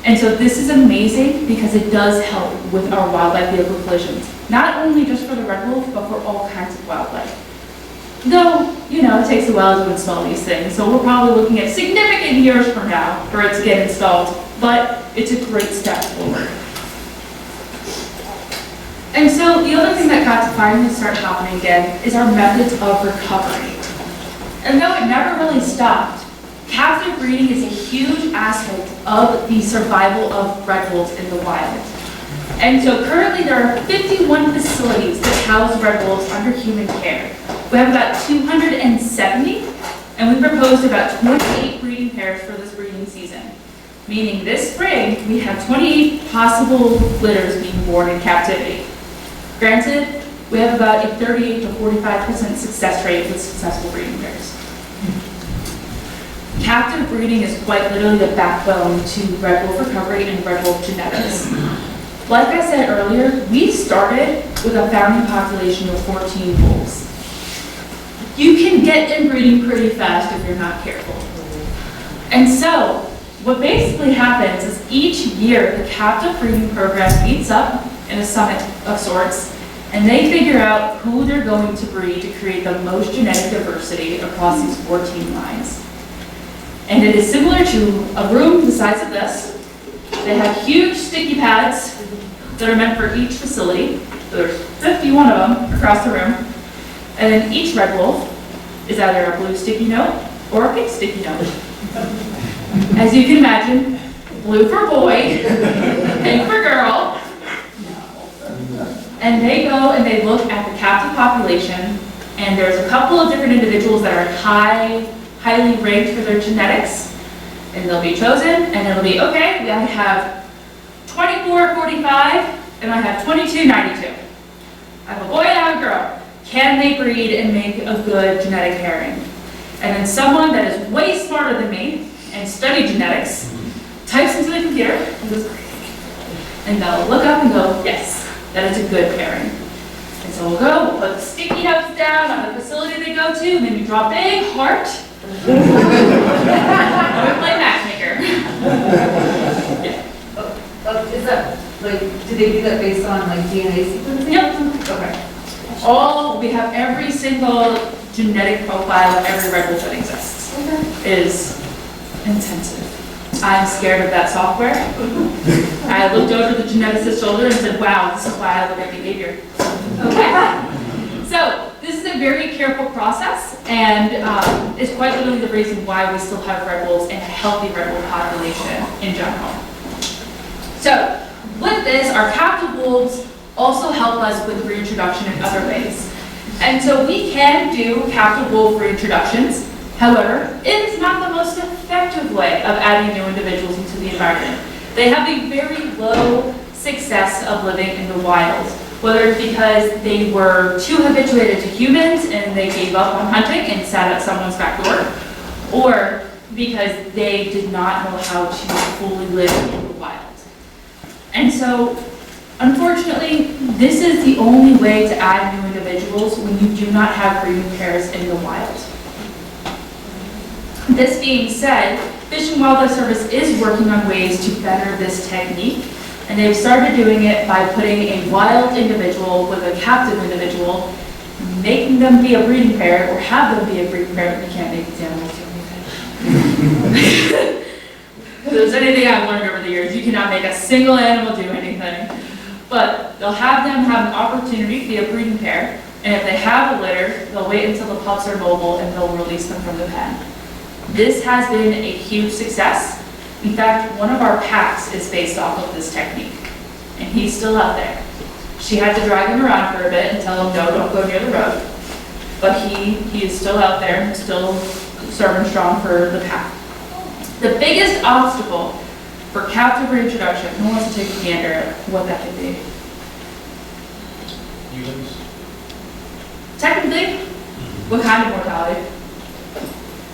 And so this is amazing because it does help with our wildlife vehicle collisions, not only just for the red wolf, but for all kinds of wildlife. Though, it takes a while to install these things, so we're probably looking at significant years from now for it to get installed, but it's a great step forward. And so the other thing that got to finally start happening again is our methods of recovery. And though it never really stopped, captive breeding is a huge aspect of the survival of red wolves in the wild. And so currently there are 51 facilities that house red wolves under human care. We have about 270, and we proposed about 28 breeding pairs for this breeding season. Meaning this spring, we have 28 possible litters being born in captivity. Granted, we have about a 38 to 45% success rate with successful breeding pairs. Captive breeding is quite literally the backbone to red wolf recovery and red wolf genetics. Like I said earlier, we started with a founding population of 14 wolves. You can get inbreeding pretty fast if you're not careful. And so, what basically happens is each year the captive breeding program meets up in a summit of sorts, and they figure out who they're going to breed to create the most genetic diversity across these 14 lines. And it is similar to a room the size of this. They have huge sticky pads that are meant for each facility. So there's 51 of them across the room. And then each red wolf is either a blue sticky note or a pink sticky note. As you can imagine, blue for boy, pink for girl. And they go and they look at the captive population, and there's a couple of different individuals that are highly ranked for their genetics, and they'll be chosen, and it'll be, okay, I have 2445, and I have 2292. I have a boy and I have a girl. Can they breed and make a good genetic pairing? And then someone that is way smarter than me and studied genetics types into the computer and goes, and they'll look up and go, yes, that is a good pairing. And so we'll go, we'll put the sticky notes down on the facility they go to, and then you draw a big heart. We play matchmaker. Is that, do they do that based on DNA sequencing? Yep. Okay. We have every single genetic profile of every red wolf that exists. It is intensive. I'm scared of that software. I looked over the geneticist's shoulder and said, wow, this is why I look at behavior. Okay. So this is a very careful process, and it's quite literally the reason why we still have red wolves and a healthy red wolf population in general. So with this, our captive wolves also help us with reintroduction in other ways. And so we can do captive wolf reintroductions. However, it is not the most effective way of adding new individuals into the environment. They have a very low success of living in the wild, whether it's because they were too habituated to humans and they gave up on hunting and sat at someone's back door, or because they did not know how to fully live in the wild. And so, unfortunately, this is the only way to add new individuals when you do not have breeding pairs in the wild. This being said, Fish and Wildlife Service is working on ways to better this technique, and they've started doing it by putting a wild individual with a captive individual, making them be a breeding pair, or have them be a breeding pair. We can't make these animals do anything. If there's anything I've learned over the years, you cannot make a single animal do anything. But they'll have them have an opportunity to be a breeding pair, and if they have a litter, they'll wait until the pups are mobile and they'll release them from the pen. This has been a huge success. In fact, one of our packs is based off of this technique, and he's still out there. She had to drag him around for a bit and tell him, no, don't go near the road. But he is still out there and still serving strong for the pack. The biggest obstacle for captive reintroduction, who wants to take a gander at what that could be? Humans. Technically, what kind of mortality?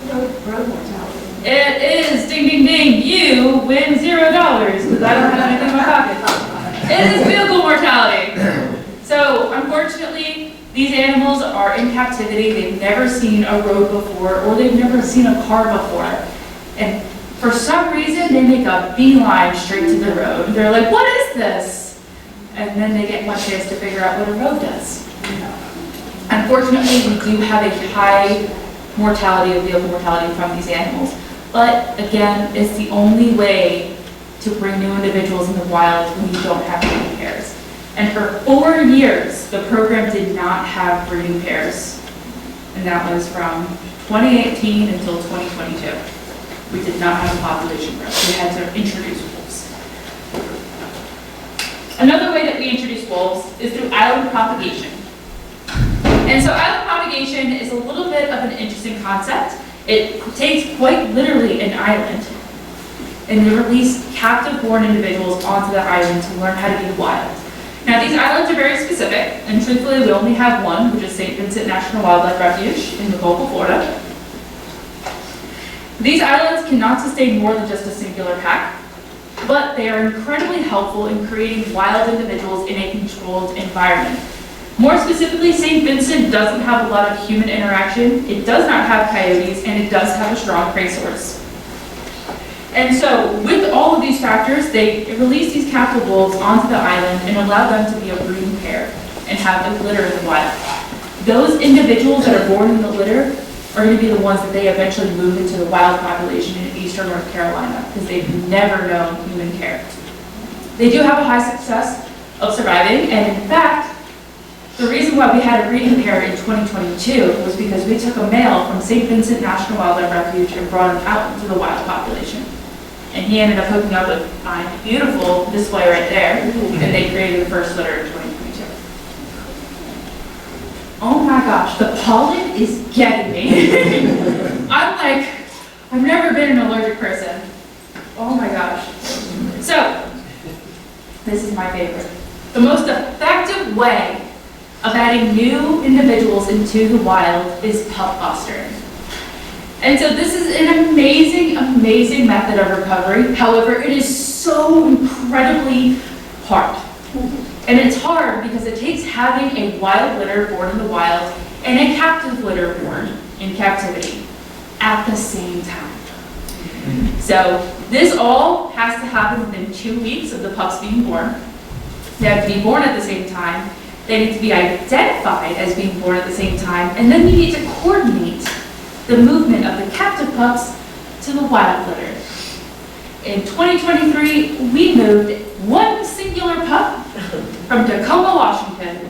Road mortality. It is, ding, ding, ding, you win $0 because I don't have anything in my pocket. It is vehicle mortality. So, unfortunately, these animals are in captivity. They've never seen a road before, or they've never seen a car before. And for some reason, they make a beeline straight to the road. They're like, what is this? And then they get one chance to figure out what a road does. Unfortunately, we do have a high mortality of vehicle mortality from these animals. But again, it's the only way to bring new individuals in the wild when you don't have breeding pairs. And for 4 years, the program did not have breeding pairs. And that was from 2018 until 2022. We did not have a population growth. We had to introduce wolves. Another way that we introduce wolves is through island propagation. And so island propagation is a little bit of an interesting concept. It takes quite literally an island, and they release captive-born individuals onto the island to learn how to be wild. Now, these islands are very specific, and truthfully, we only have one, which is St. Vincent National Wildlife Refuge in Gulf, Florida. These islands cannot sustain more than just a singular pack, but they are incredibly helpful in creating wild individuals in a controlled environment. More specifically, St. Vincent doesn't have a lot of human interaction, it does not have coyotes, and it does have a strong prey source. And so, with all of these factors, they release these captive wolves onto the island and allow them to be a breeding pair and have a litter in the wild. Those individuals that are born in the litter are going to be the ones that they eventually move into the wild population in eastern North Carolina because they've never known human care. They do have a high success of surviving, and in fact, the reason why we had a breeding pair in 2022 was because we took a male from St. Vincent National Wildlife Refuge and brought him out into the wild population. And he ended up hooking up with a beautiful display right there, and they created the first litter in 2022. Oh my gosh, the pollen is getting me. I've never been an allergic person. Oh my gosh. So, this is my favorite. The most effective way of adding new individuals into the wild is pup fostering. And so this is an amazing, amazing method of recovery. However, it is so incredibly hard. And it's hard because it takes having a wild litter born in the wild and a captive litter born in captivity at the same time. So this all has to happen within 2 weeks of the pups being born. They have to be born at the same time. They need to be identified as being born at the same time, and then you need to coordinate the movement of the captive pups to the wild litter. In 2023, we moved one singular pup from Tacoma, Washington,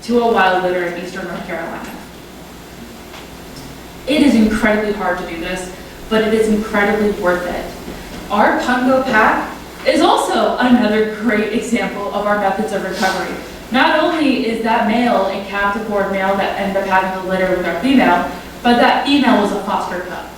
to a wild litter in eastern North Carolina. It is incredibly hard to do this, but it is incredibly worth it. Our Pungo pack is also another great example of our methods of recovery. Not only is that male a captive-born male that ended up having the litter with our female, but that female was a foster pup.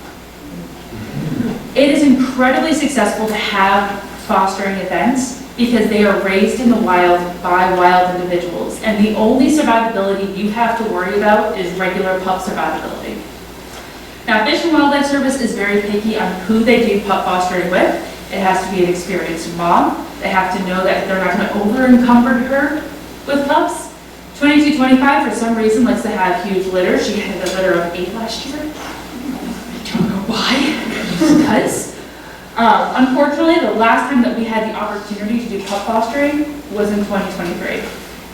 It is incredibly successful to have fostering events because they are raised in the wild by wild individuals, and the only survivability you have to worry about is regular pup survivability. Now, Fish and Wildlife Service is very picky on who they do pup fostering with. It has to be an experienced mom. They have to know that they're not going to over-encumber her with pups. 2225, for some reason, likes to have huge litters. She had a litter of 8 last year. I don't know why. Because, unfortunately, the last time that we had the opportunity to do pup fostering was in 2023.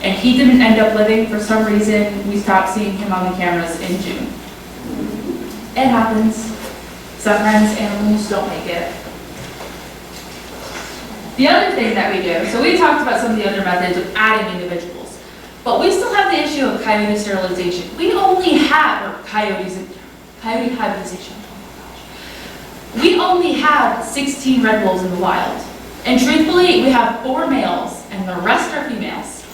And he didn't end up living. For some reason, we stopped seeing him on the cameras in June. It happens. Sometimes animals don't make it. The other thing that we do, so we talked about some of the other methods of adding individuals, but we still have the issue of coyote sterilization. We only have, or coyote hybridization, oh my gosh. We only have 16 red wolves in the wild. And truthfully, we have 4 males and the rest are females.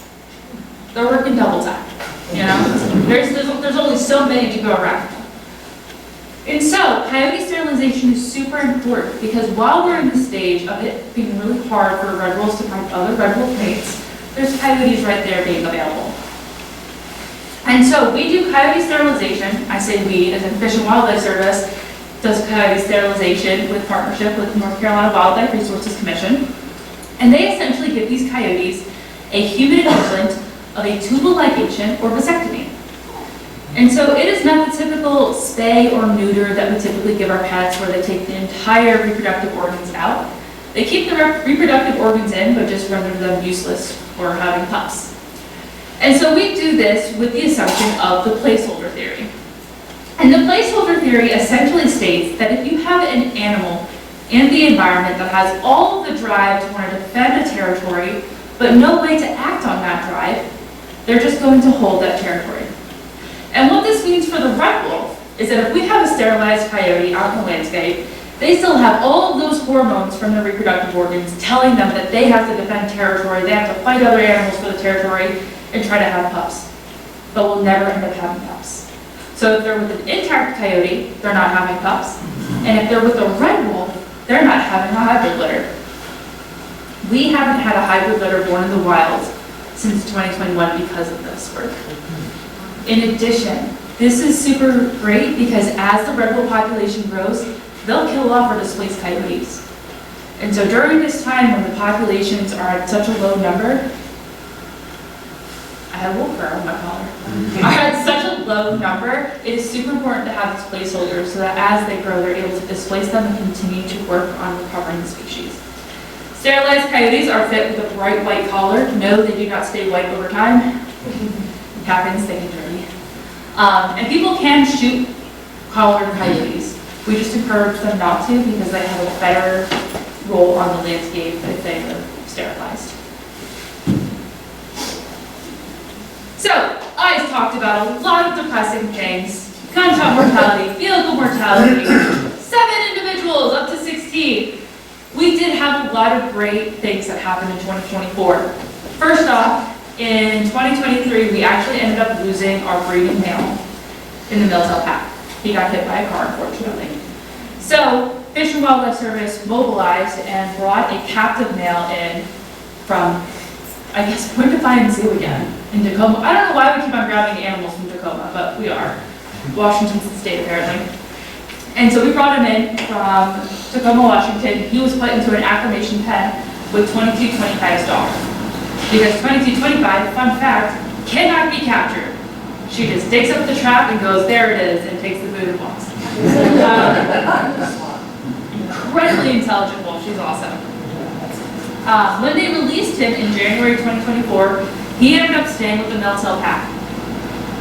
They're working double time, you know? There's only so many to go around. And so, coyote sterilization is super important because while we're in the stage of it being really hard for red wolves to find other red wolf mates, there's coyotes right there being available. And so we do coyote sterilization. I say we, as in Fish and Wildlife Service does coyote sterilization with partnership with North Carolina Wildlife Resources Commission. And they essentially give these coyotes a human equivalent of a tubal ligation or vasectomy. And so it is not the typical spay or neuter that we typically give our pets where they take the entire reproductive organs out. They keep the reproductive organs in, but just render them useless for having pups. And so we do this with the assumption of the placeholder theory. And the placeholder theory essentially states that if you have an animal in the environment that has all of the drive to want to defend a territory, but no way to act on that drive, they're just going to hold that territory. And what this means for the red wolf is that if we have a sterilized coyote out in the landscape, they still have all of those hormones from their reproductive organs telling them that they have to defend territory, they have to fight other animals for the territory, and try to have pups. But we'll never end up having pups. So if they're with an intact coyote, they're not having pups. And if they're with a red wolf, they're not having a hybrid litter. We haven't had a hybrid litter born in the wild since 2021 because of this work. In addition, this is super great because as the red wolf population grows, they'll kill off or displace coyotes. And so during this time when the populations are at such a low number, I have wolf fur on my collar. Are at such a low number, it is super important to have these placeholders so that as they grow, they're able to displace them and continue to work on recovering the species. Sterilized coyotes are fit with a bright white collar. No, they do not stay white over time. It happens, they get dirty. And people can shoot collared coyotes. We just encourage them not to because they have a better role on the landscape if they are sterilized. So, I talked about a lot of depressing things. Gunshot mortality, vehicle mortality, 7 individuals up to 16. We did have a lot of great things that happened in 2024. First off, in 2023, we actually ended up losing our breeding male in the Milltail Pack. He got hit by a car, unfortunately. So, Fish and Wildlife Service mobilized and brought a captive male in from, I guess, Point Defiance Zoo again in Tacoma. I don't know why we keep on grabbing animals from Tacoma, but we are. Washington State, apparently. And so we brought him in from Tacoma, Washington. He was put into an acclimation pen with 2225's dog. Because 2225, fun fact, cannot be captured. She just digs up the trap and goes, there it is, and takes the food and walks. Incredibly intelligent wolf, she's awesome. When they released him in January 2024, he ended up staying with the Milltail Pack.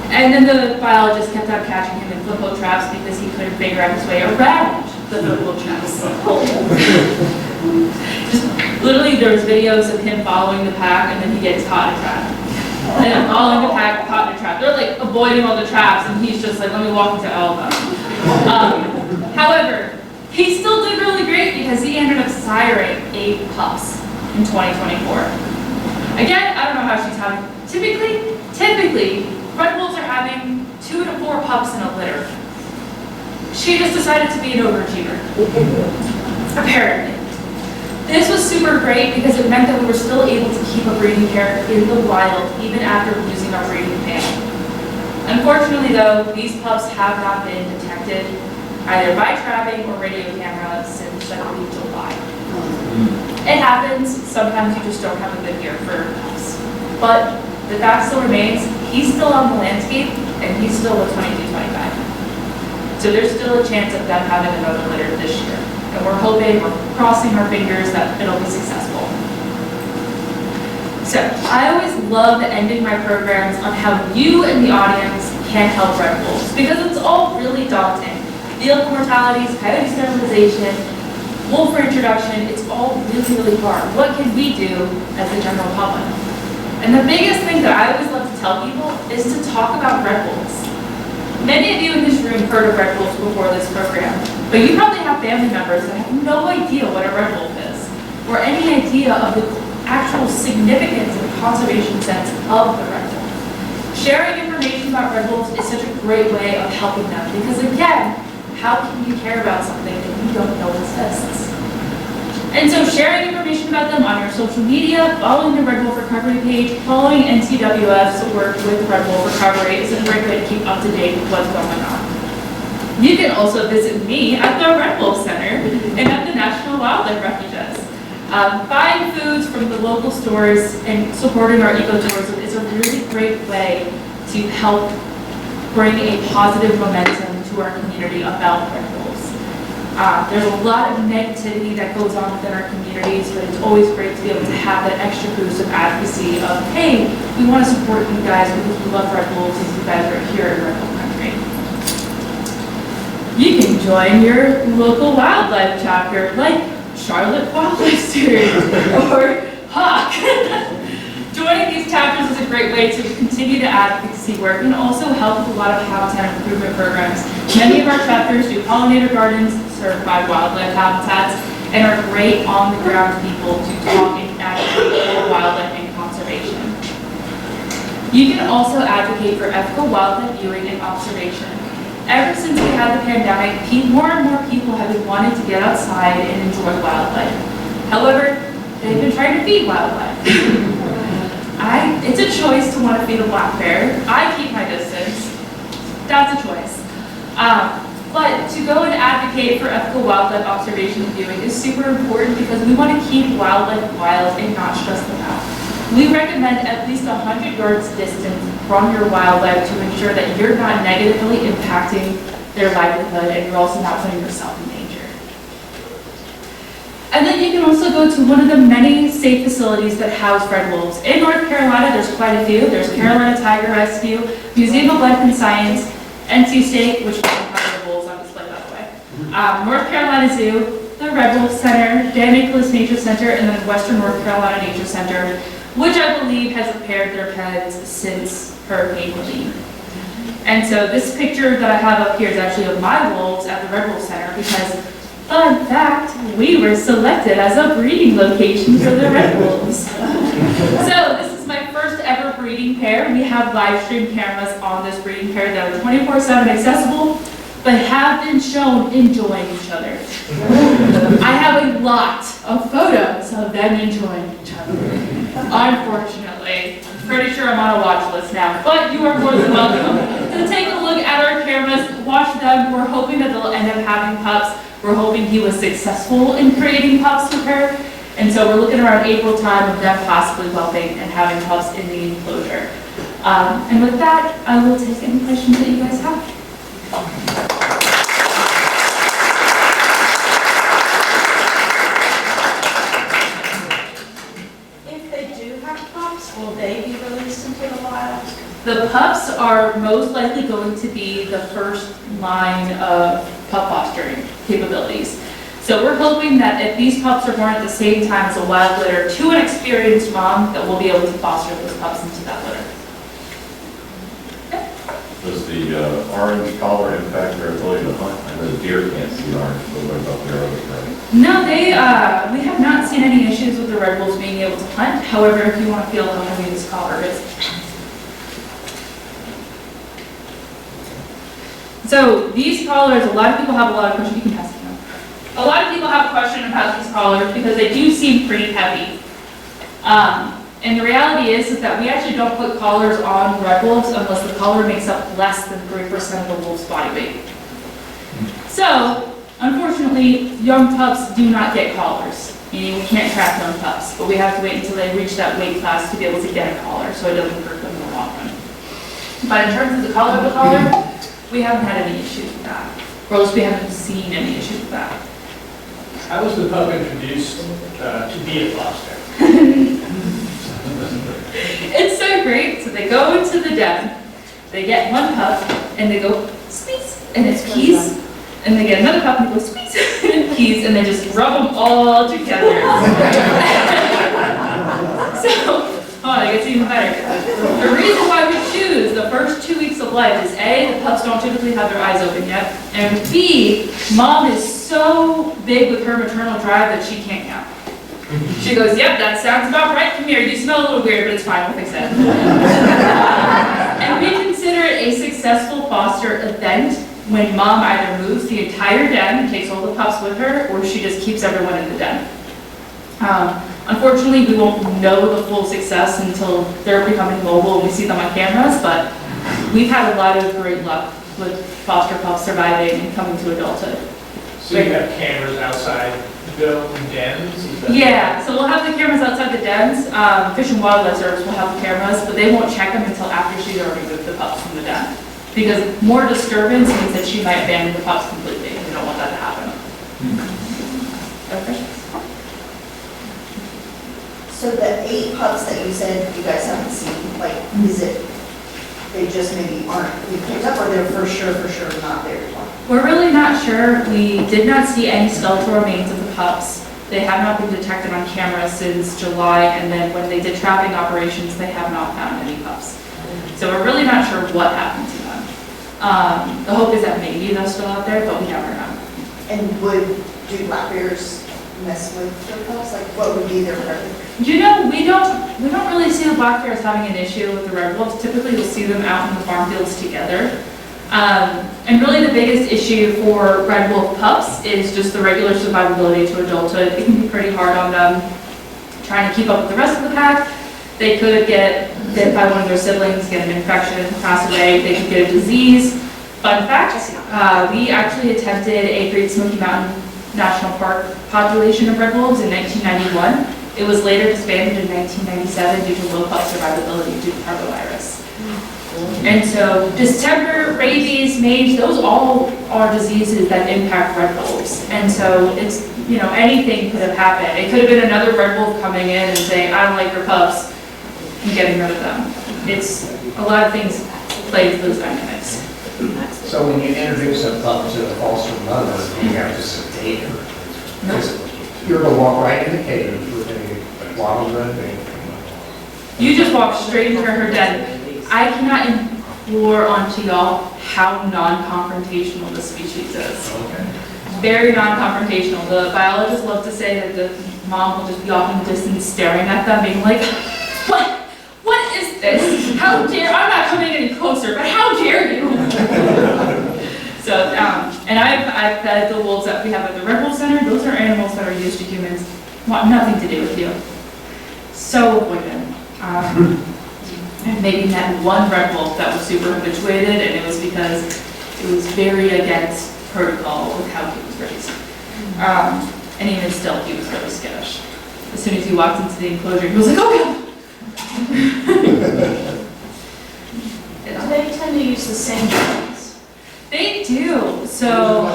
And then the biologist kept on catching him in flip-flow traps because he couldn't figure out his way around the flip-flow traps. Just literally, there's videos of him following the pack and then he gets caught in a trap. And then following the pack, caught in a trap. They're like avoiding all the traps and he's just like, let me walk into all of them. However, he still did really great because he ended up siring 8 pups in 2024. Again, I don't know how she's having. Typically, red wolves are having 2 to 4 pups in a litter. She just decided to be an overachiever. Apparently. This was super great because it meant that we were still able to keep a breeding pair in the wild even after losing our breeding pair. Unfortunately though, these pups have not been detected either by trapping or radio camera since I believe July. It happens, sometimes you just don't have a good year for pups. But the fact still remains, he's still on the landscape and he's still a 2225. So there's still a chance of them having another litter this year. And we're crossing our fingers that it'll be successful. So I always love ending my programs on how you and the audience can help red wolves because it's all really daunting. Vehicle mortalities, coyote sterilization, wolf reintroduction, it's all really, really hard. What can we do as the general public? And the biggest thing that I always love to tell people is to talk about red wolves. Many of you in this room heard of red wolves before this program, but you probably have family members that have no idea what a red wolf is, or any idea of the actual significance and conservation sense of the red wolf. Sharing information about red wolves is such a great way of helping them, because again, how can you care about something that you don't know exists? And so sharing information about them on your social media, following the Red Wolf Recovery page, following NCWF's work with Red Wolf Recovery is a great way to keep up to date with what's going on. You can also visit me at the Red Wolf Center and at the National Wildlife Refuges. Buying foods from the local stores and supporting our ecotourism is a really great way to help bring a positive momentum to our community about red wolves. There's a lot of negativity that goes on within our communities, but it's always great to be able to have that extra boost of advocacy of, hey, we want to support you guys because we love Red Wolves and you guys are here in Red Bull Country. You can join your local wildlife chapter, like Charlotte Wildlife Stewards or Hawk. Joining these chapters is a great way to continue the advocacy work and also help with a lot of habitat improvement programs. Many of our chapters do pollinator gardens, certified wildlife habitats, and are great on-the-ground people to talk and advocate for wildlife and conservation. You can also advocate for ethical wildlife viewing and observation. Ever since we had the pandemic, more and more people have been wanting to get outside and enjoy wildlife. However, they've been trying to feed wildlife. It's a choice to want to feed a black bear. I keep my distance. That's a choice. But to go and advocate for ethical wildlife observation and viewing is super important because we want to keep wildlife wild and not stress them out. We recommend at least 100 yards distance from your wildlife to ensure that you're not negatively impacting their livelihood and you're also not putting yourself in danger. And then you can also go to one of the many safe facilities that house red wolves. In North Carolina, there's quite a few. There's Carolina Tiger Rescue, Museum of Life and Science, NC State, which doesn't have red wolves on display, by the way. North Carolina Zoo, the Red Wolf Center, Dan Nicholas Nature Center, and then Western North Carolina Nature Center, which I believe has repaired their pens since Hurricane Helene. And so this picture that I have up here is actually of my wolves at the Red Wolf Center because, fun fact, we were selected as a breeding location for the Red Wolves. So this is my first ever breeding pair. We have live stream cameras on this breeding pair that are 24/7 accessible, but have been shown enjoying each other. I have a lot of photos of them enjoying each other. Unfortunately, I'm pretty sure I'm on a watch list now, but you are more than welcome to take a look at our cameras, watch them. We're hoping that they'll end up having pups. We're hoping he was successful in creating pups with her. And so we're looking around April time of them possibly whelping and having pups in the enclosure. And with that, I will take any questions that you guys have. If they do have pups, will they be released into the wild? The pups are most likely going to be the first line of pup fostering capabilities. So we're hoping that if these pups are born at the same time as a wild litter to an experienced mom, that we'll be able to foster those pups into that litter. Does the orange collar impact their ability to hunt? I know the deer can't see orange, but what about the other birds? No, we have not seen any issues with the red wolves being able to hunt. However, if you want to feel how heavy this collar is. So these collars, a lot of people have a lot of questions. You can pass it down. A lot of people have a question about these collars because they do seem pretty heavy. And the reality is that we actually don't put collars on red wolves unless the collar makes up less than 3% of the wolf's body weight. So, unfortunately, young pups do not get collars. Meaning we can't track young pups, but we have to wait until they reach that weight class to be able to get a collar so it doesn't hurt them in the long run. But in terms of the color of the collar, we haven't had any issues with that. Or at least we haven't seen any issues with that. How was the pup introduced to be a foster? It's so great. So they go into the den, they get one pup, and they go squeeze, and it's peas. And they get another pup and they go squeeze, and peas, and they just rub them all together. So, it gets even better. The reason why we choose the first 2 weeks of life is A, the pups don't typically have their eyes open yet, and B, mom is so big with her maternal drive that she can't count. She goes, yep, that sounds about right. Come here, you smell a little weird, but it's fine, we'll fix it. And we consider it a successful foster event when mom either moves the entire den and takes all the pups with her, or she just keeps everyone in the den. Unfortunately, we won't know the full success until they're becoming mobile and we see them on cameras, but we've had a lot of great luck with foster pups surviving and coming to adulthood. So you have cameras outside the dens? Yeah, so we'll have the cameras outside the dens. Fish and Wildlife Service will have the cameras, but they won't check them until after she's already moved the pups from the den. Because more disturbance means that she might abandon the pups completely, and we don't want that to happen. So the 8 pups that you said you guys haven't seen, like, is it, they just maybe aren't being picked up, or they're for sure not there? We're really not sure. We did not see any skeletal remains of the pups. They have not been detected on camera since July, and then when they did trapping operations, they have not found any pups. So we're really not sure what happened to them. The hope is that maybe they're still out there, but we never know. And do black bears mess with their pups? Like, what would be their preference? You know, we don't really see the black bears having an issue with the red wolves. Typically, you'll see them out in the farm fields together. And really the biggest issue for red wolf pups is just the regular survivability to adulthood. It can be pretty hard on them trying to keep up with the rest of the pack. They could get bit by one of their siblings, get an infection, pass away. They could get a disease. Fun fact, we actually attempted a Great Smoky Mountain National Park population of red wolves in 1991. It was later disbanded in 1997 due to low pup survivability due to parvovirus. And so distemper, rabies, mange, those all are diseases that impact red wolves. And so it's, you know, anything could have happened. It could have been another red wolf coming in and saying, I don't like your pups, and getting rid of them. It's a lot of things play into those dynamics. So when you introduce a pup to a foster mother, you have to sedate her. You're gonna walk right in the cage with a wild red bear. You just walk straight into her den. I cannot implore onto y'all how non-confrontational this species is. Okay. Very non-confrontational. The biologists love to say that the mom will just be off in the distance staring at them, being like, what is this? How dare, I'm not coming any closer, but how dare you? So, and I've fed the wolves that we have at the Red Wolf Center. Those are animals that are used to humans, want nothing to do with you. So avoidant. And maybe met one red wolf that was super habituated, and it was because it was very against protocol with how he was raised. And even still, he was very skittish. As soon as he walked into the enclosure, he was like, oh God! Do they tend to use the same dens? They do. So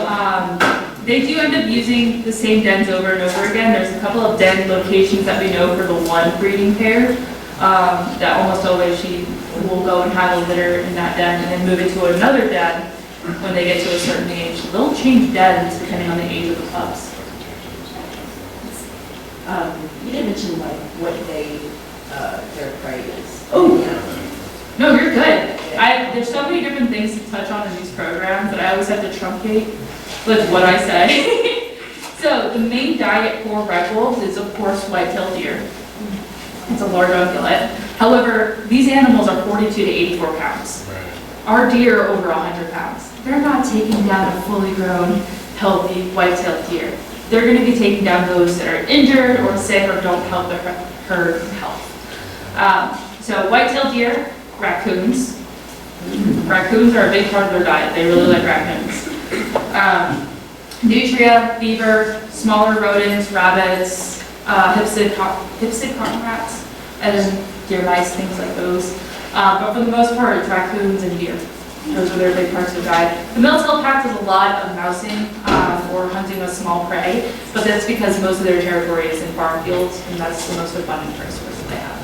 they do end up using the same dens over and over again. There's a couple of den locations that we know for the one breeding pair. That almost always she will go and have a litter in that den and then move it to another den when they get to a certain age. They'll change dens depending on the age of the pups. You didn't mention like what their prey is. Oh, no, you're good. There's so many different things to touch on in these programs that I always have to truncate with what I say. So the main diet for red wolves is, of course, white-tailed deer. It's a large ungulate. However, these animals are 42 to 84 pounds. Our deer are over 100 pounds. They're not taking down a fully grown, healthy, white-tailed deer. They're going to be taking down those that are injured or sick or don't help their herd health. So white-tailed deer, raccoons. Raccoons are a big part of their diet. They really like raccoons. Nutria, beaver, smaller rodents, rabbits, hypsid cotton rats, and then deer mice, things like those. But for the most part, it's raccoons and deer. Those are their big parts of their diet. The male-tailed pack does a lot of mousing or hunting of small prey, but that's because most of their territory is in farm fields, and that's the most abundant prey source that they have.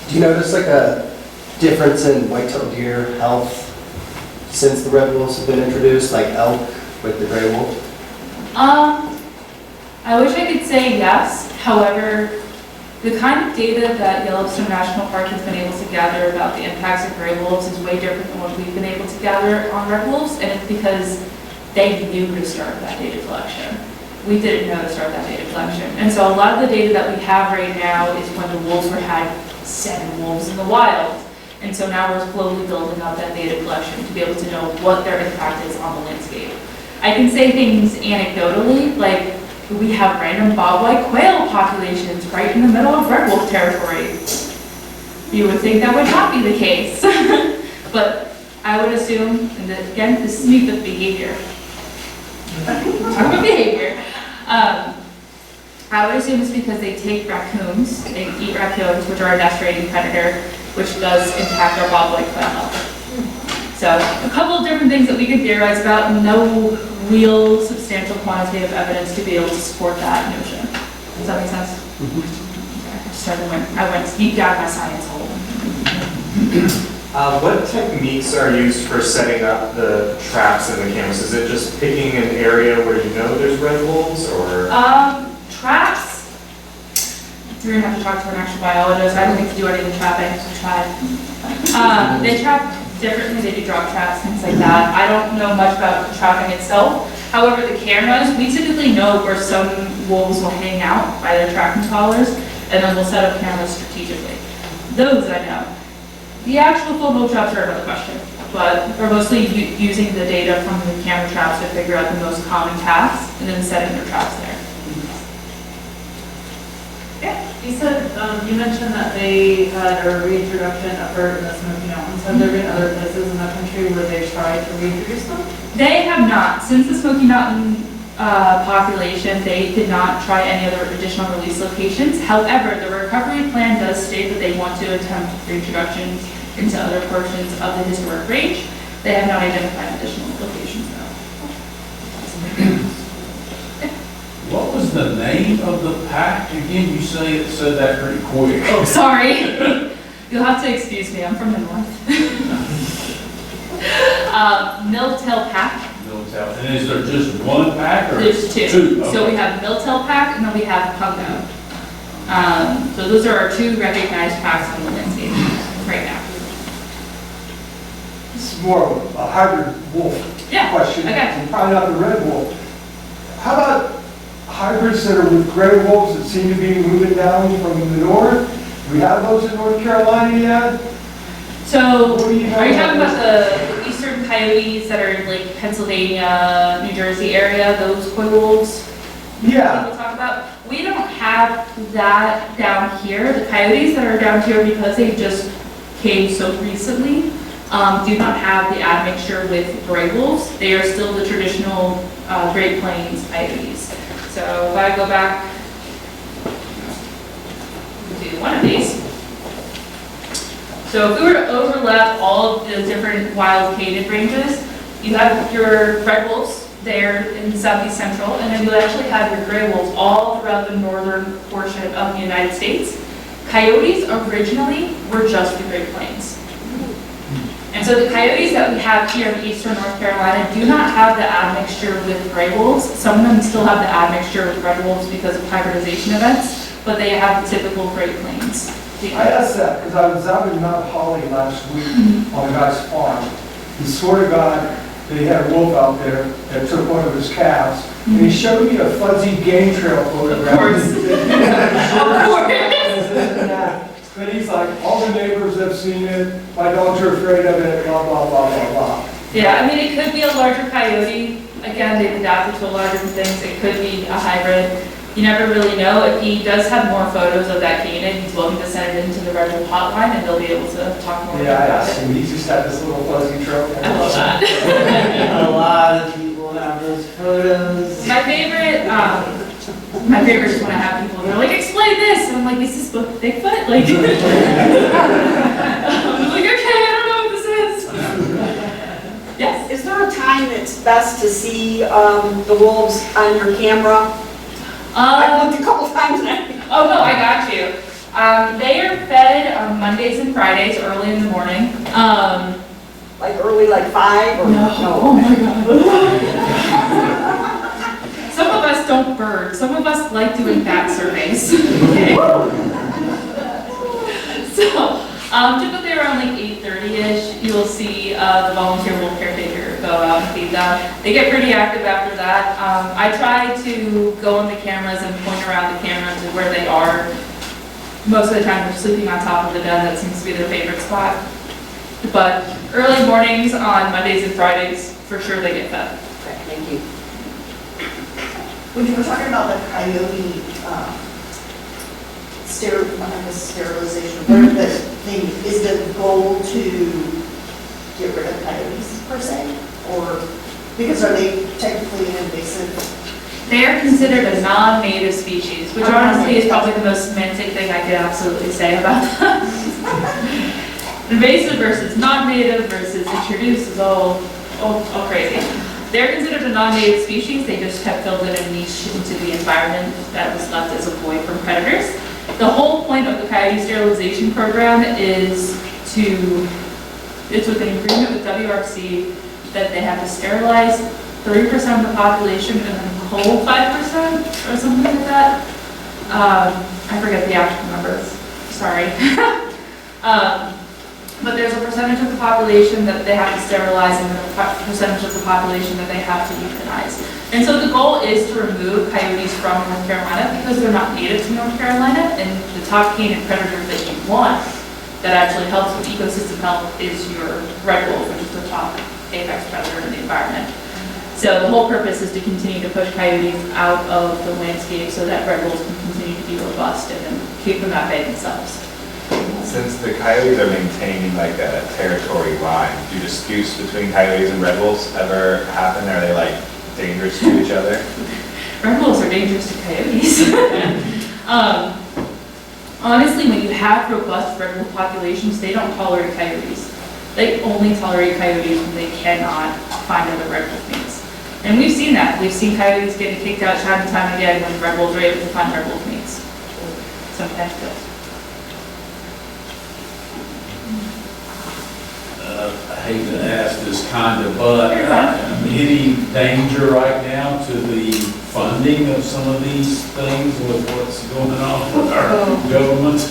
Do you notice like a difference in white-tailed deer health since the red wolves have been introduced, like elk with the gray wolf? I wish I could say yes. However, the kind of data that Yellowstone National Park has been able to gather about the impacts of gray wolves is way different than what we've been able to gather on red wolves, and it's because they knew to start that data collection. We didn't know to start that data collection. And so a lot of the data that we have right now is when the wolves had 7 wolves in the wild. And so now we're slowly building up that data collection to be able to know what their impact is on the landscape. I can say things anecdotally, like we have random bobwhite quail populations right in the middle of red wolf territory. You would think that would not be the case. But I would assume, and again, this is me with behavior. Talk about behavior. I would assume it's because they take raccoons, they eat raccoons, which are a nest-raiding predator, which does impact our bobwhite quail health. So a couple of different things that we could theorize about, no real substantial quantitative evidence to be able to support that notion. Does that make sense? Okay, I went deep down my science hole. What techniques are used for setting up the traps and the cameras? Is it just picking an area where you know there's red wolves, or? Traps, you're gonna have to talk to an actual biologist. I don't get to do any of the trapping, so try. They trap differently, they do drop traps, things like that. I don't know much about the trapping itself. However, the cameras, we typically know where some wolves will hang out by their tracking collars, and then we'll set up cameras strategically. Those I know. The actual full mole traps are another question, but we're mostly using the data from the camera traps to figure out the most common paths, and then setting their traps there. You said, you mentioned that they had a reintroduction effort in the Smoky Mountains. Have there been other places in the country where they've tried to reintroduce them? They have not. Since the Smoky Mountain population, they did not try any other additional release locations. However, the recovery plan does state that they want to attempt reintroductions into other portions of the historic range. They have not identified additional locations though. What was the name of the pack again? You said that pretty quick. Oh, sorry. You'll have to excuse me, I'm from the north. Milltail pack. Milltail. And is there just one pack or? There's two. Two, So okay. we have Milltail pack and then we have Pungo. So those are our two recognized packs on the landscape right now. This is more of a hybrid wolf Yeah, question, okay. and probably not the red wolf. How about hybrids that are with gray wolves that seem to be moving down from the north? Do we have those in North Carolina yet? So, What do you have are you talking about about the eastern coyotes that are in like Pennsylvania, New Jersey area, those coy wolves? Yeah. People talk about? We don't have that down here. The coyotes that are down here, because they just came so recently, do not have the admixture with gray wolves. They are still the traditional Great Plains coyotes. So if I go back to one of these. So if we were to overlap all of the different wild Canid ranges, you have your red wolves there in southeast central, and then you actually have your gray wolves all throughout the northern portion of the United States. Coyotes originally were just the Great Plains. And so the coyotes that we have here in eastern North Carolina do not have the admixture with gray wolves. Some of them still have the admixture with red wolves because of hybridization events, but they have the typical Great Plains. I asked that because I was out in Mount Holly last week on a guy's farm. He swore to God that he had a wolf out there that took one of his calves. And he showed me a fuzzy game trail photograph. Of course. Of course. But he's like, all the neighbors have seen it, my dogs are afraid of it, blah, blah, blah, blah, blah. Yeah, I mean, it could be a larger coyote. Again, they've adapted to a lot of different things. It could be a hybrid. You never really know. If he does have more photos of that canid, he's welcome to send it into the Red Wolf hotline and they'll be able to talk more Yeah, I about asked it. him, he just had this little fuzzy trail. I love that. A lot of people have those photos. My favorite is when I have people, they're like, explain this. And I'm like, this is Bigfoot? Like, I'm like, okay, I don't know what this is. Yes. Is there a time that's best to see the wolves on your camera? I looked a couple times now. Oh, no, I got you. They are fed on Mondays and Fridays early in the morning. Like early, like 5 or? No. Oh my God. Some of us don't bird. Some of us like doing bat surveys. Okay. So, typically around like 8:30ish, you will see the volunteer wolf caretaker go out and feed them. They get pretty active after that. I try to go on the cameras and point around the camera to where they are. Most of the time they're sleeping on top of the den. That seems to be their favorite spot. But early mornings on Mondays and Fridays, for sure they get fed. Okay, thank you. When you were talking about the coyote, sterilization, what the thing, is the goal to get rid of coyotes per se? Or, because are they technically an invasive? They are considered a non-native species, which honestly is probably the most semantic thing I could absolutely say about them. Invasive versus non-native versus introduced is all crazy. They're considered a non-native species, they just have filled in a niche into the environment that was left as a void from predators. The whole point of the coyote sterilization program is it's with an agreement with WRC that they have to sterilize 30% of the population and then cull 5% or something like that. I forget the actual numbers, sorry. But there's a percentage of the population that they have to sterilize and then a percentage of the population that they have to euthanize. And so the goal is to remove coyotes from North Carolina because they're not native to North Carolina, and the top canid predator that you want that actually helps with ecosystem health is your red wolf, which is the top apex predator in the environment. So the whole purpose is to continue to push coyotes out of the landscape so that red wolves can continue to be robust and then keep them at bay themselves. Since the coyotes are maintaining like a territory line, do disputes between coyotes and red wolves ever happen? Are they like dangerous to each other? Red wolves are dangerous to coyotes. Honestly, when you have robust red wolf populations, they don't tolerate coyotes. They only tolerate coyotes when they cannot find other red wolf mates. And we've seen that. We've seen coyotes getting kicked out time and time again when red wolves are able to find red wolf mates. Sometimes killed. I hate to ask this kind of, but any danger right now to the funding of some of these things with what's going on with our government?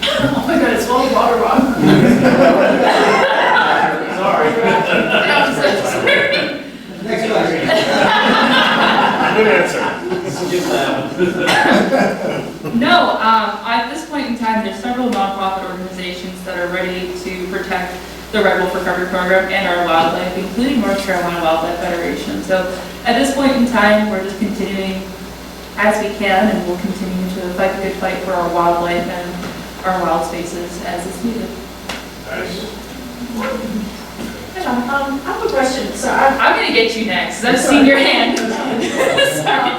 Oh my God, it's swallowed water rock. Sorry. Next question. Good answer. Skip that one. No, at this point in time, there's several nonprofit organizations that are ready to protect the Red Wolf Recovery Program and our wildlife, including North Carolina Wildlife Federation. So at this point in time, we're just continuing as we can, and we'll continue to fight the good fight for our wildlife and our wild spaces as it's needed. Nice. I have a question. So I'm going to get you next, because I've seen your hand. Sorry.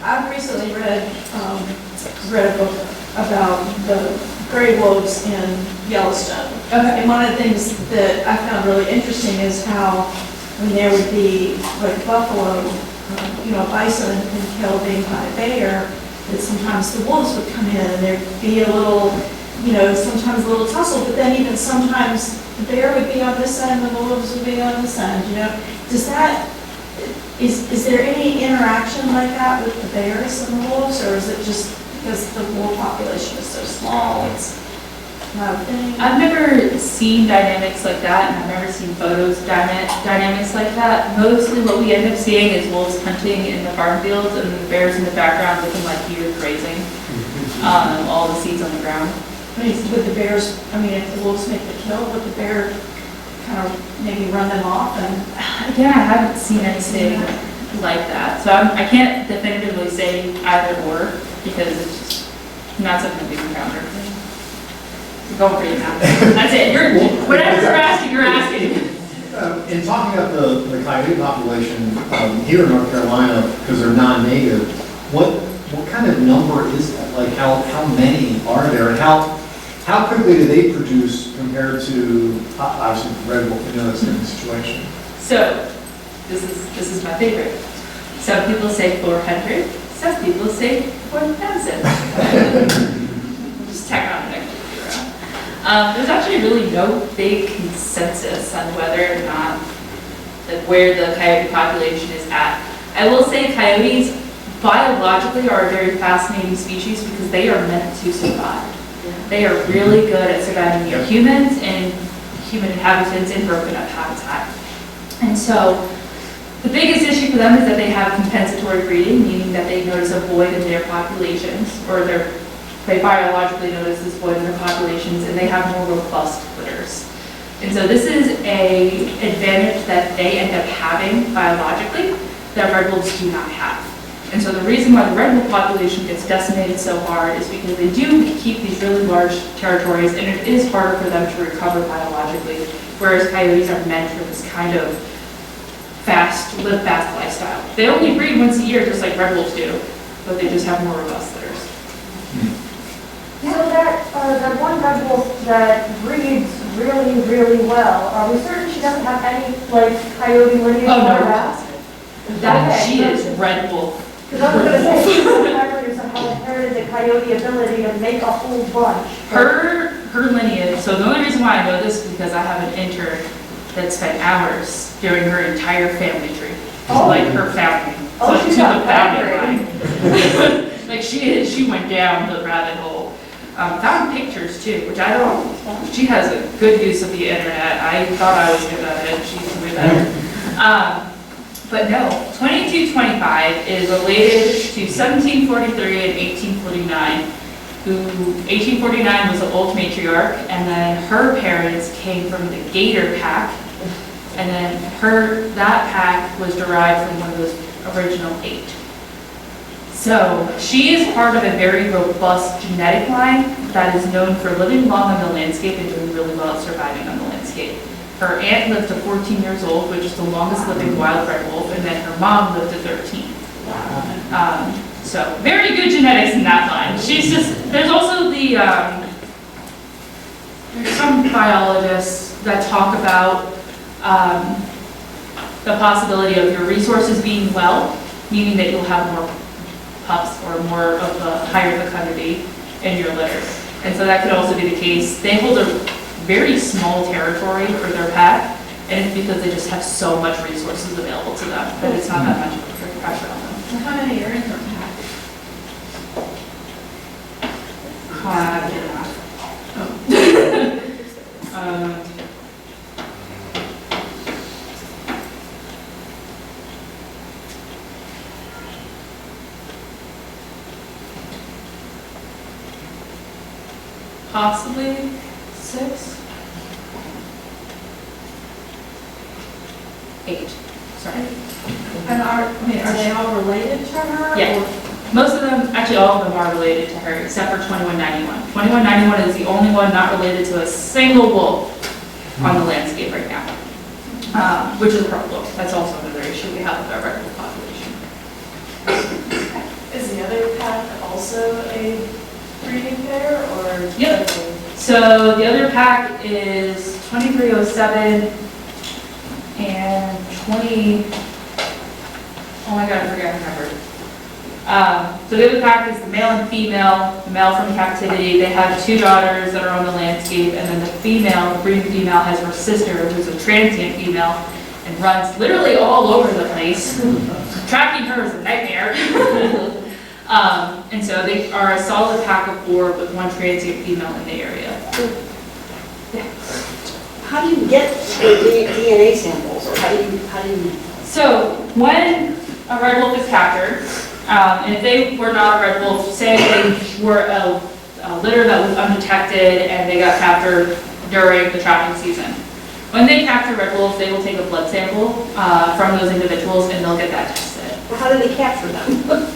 I've recently read a book about the gray wolves in Yellowstone. Okay. And one of the things that I found really interesting is how when there would be like buffalo, bison and killed being by a bear, that sometimes the wolves would come in and there'd be a little, sometimes a little tussle, but then even sometimes the bear would be on this end and the wolves would be on this end, Is there any interaction like that with the bears and the wolves, or is it just because the wolf population is so small, it's not a thing? I've never seen dynamics like that, and I've never seen photos dynamics like that. Mostly what we end up seeing is wolves hunting in the farm fields and the bears in the background looking like deer grazing all the seeds on the ground. Would the bears, if the wolves make the kill, would the bear kind of maybe run them off? And again, I haven't seen anything like that, so I can't definitively say either or, because it's just not something that we've encountered. We're going for you now. That's it. Whatever you're asking, you're asking. In talking about the coyote population here in North Carolina, because they're non-native, what kind of number is that? Like how many are there, and how quickly do they produce compared to obviously red wolf in this situation? So this is my favorite. Some people say 400. Some people say 4,000. Just tack on an extra 0. There's actually really no big consensus on whether or not where the coyote population is at. I will say coyotes biologically are a very fascinating species because they are meant to survive. They are really good at surviving near humans and human inhabitants in broken up habitat. And so the biggest issue for them is that they have compensatory breeding, meaning that they notice a void in their populations, or they biologically notice this void in their populations, and they have more robust litters. And so this is an advantage that they end up having biologically that red wolves do not have. And so the reason why the red wolf population gets decimated so hard is because they do keep these really large territories, and it is harder for them to recover biologically, whereas coyotes are meant for this kind of live fast lifestyle. They only breed once a year, just like red wolves do, but they just have more robust litters. So that one red wolf that breeds really, really well, are we certain she doesn't have any, like, coyote lineage Oh, no. or that? That, she is red wolf. Because I was gonna say, she somehow inherited the coyote ability to make a whole bunch. Her lineage, so the only reason why I know this is because I have an intern that spent hours doing her entire family tree. Oh. Like her family. Oh, So she's to got the family. family line. Like she went down the rabbit hole. Found pictures too, which I don't, she has a good use of the internet. I thought I was good at it, she's way better. But no, 2225 is related to 1743 and 1849, who 1849 was the old matriarch, and then her parents came from the Gator pack, and then that pack was derived from one of those original 8. So she is part of a very robust genetic line that is known for living long on the landscape and doing really well at surviving on the landscape. Her aunt lived to 14 years old, which is the longest living wild red wolf, and then her mom lived to 13. So very good genetics in that line. She's just, there's also there's some biologists that talk about the possibility of your resources being well, meaning that you'll have more pups or more of a higher fecundity in your litter. And so that could also be the case. They hold a very small territory for their pack, and it's because they just have so much resources available to them that it's not that much pressure on them. How many are in her pack? Possibly 6? 8, sorry. And are they all related to her? Yeah. or- Most of them, actually all of them are related to her, except for 2191. 2191 is the only one not related to a single wolf on the landscape right now, which is a problem. That's also another issue we have with our red wolf population. Is the other pack also a breeding pair, or? Yep. So the other pack is 2307 and 20, oh my God, I forgot the number. So the other pack is the male and female, the male from captivity. They have 2 daughters that are on the landscape, and then the female, the breeding female, has her sister, who's a transient female, and runs literally all over the place. Tracking her is a nightmare. And so they are a solid pack of 4 with 1 transient female in the area. How do you get the DNA samples, or how do you? So when a red wolf is captured, and if they were not a red wolf, say they were a litter that was undetected and they got captured during the trapping season. When they capture red wolves, they will take a blood sample from those individuals and they'll get that tested. Well, how do they capture them?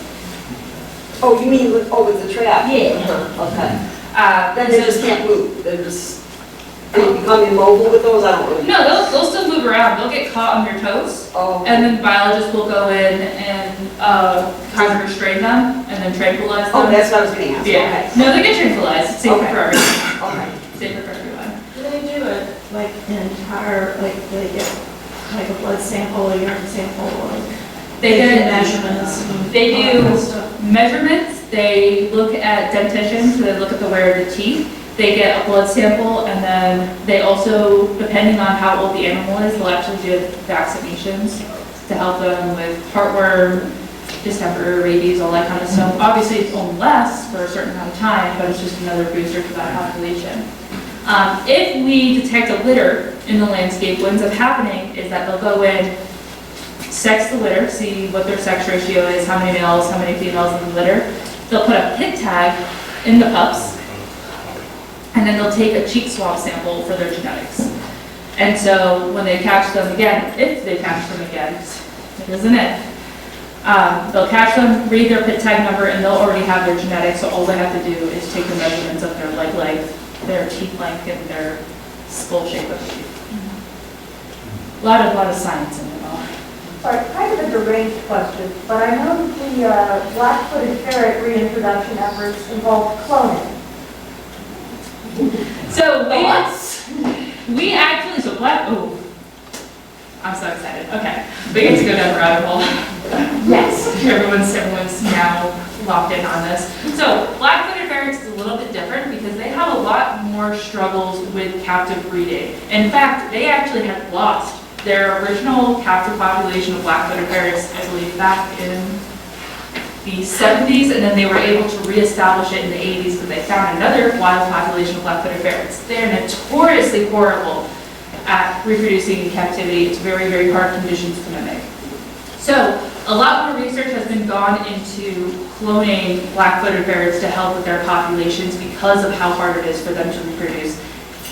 Oh, you mean with the trap? Yeah. Okay. Then they just can't move. They become immobile with those. I don't really. No, they'll still move around. They'll get caught on their toes. Oh. And then biologists will go in and kind of restrain them and then tranquilize them. Oh, that's what I was going to ask. Yeah. Okay. No, they get tranquilized. It's safer Okay. for everyone. Okay. Safer for everyone. Do they do it like entire, like they get like a blood sample, a urine sample, or They do get measurements? They all do that stuff? measurements. They look at dentition, so they look at the wear of the teeth. They get a blood sample, and then they also, depending on how old the animal is, they'll actually do vaccinations to help them with heartworm, distemper, rabies, all that kind of stuff. Obviously, it's only lasts for a certain amount of time, but it's just another booster to that population. If we detect a litter in the landscape, what ends up happening is that they'll go in, sex the litter, see what their sex ratio is, how many males, how many females in the litter. They'll put a pit tag in the pups, and then they'll take a cheek swab sample for their genetics. And so when they catch them again, if they catch them again, it isn't it, they'll catch them, read their pit tag number, and they'll already have their genetics, so all they have to do is take the measurements of their leg length, their teeth length, and their skull shape of the teeth. A lot of science in it all. Sorry, kind of a deranged question, but I know the black-footed ferret reintroduction efforts involve cloning. So we actually, I'm so excited. Okay, we get to go down the rabbit hole. Yes, everyone's now locked in on this. So black-footed ferrets is a little bit different because they have a lot more struggles with captive breeding. In fact, they actually had lost their original captive population of black-footed ferrets, I believe, back in the 70s, and then they were able to reestablish it in the 80s because they found another wild population of black-footed ferrets. They're notoriously horrible at reproducing in captivity. It's very, very hard conditions to mimic. So a lot more research has been gone into cloning black-footed ferrets to help with their populations because of how hard it is for them to reproduce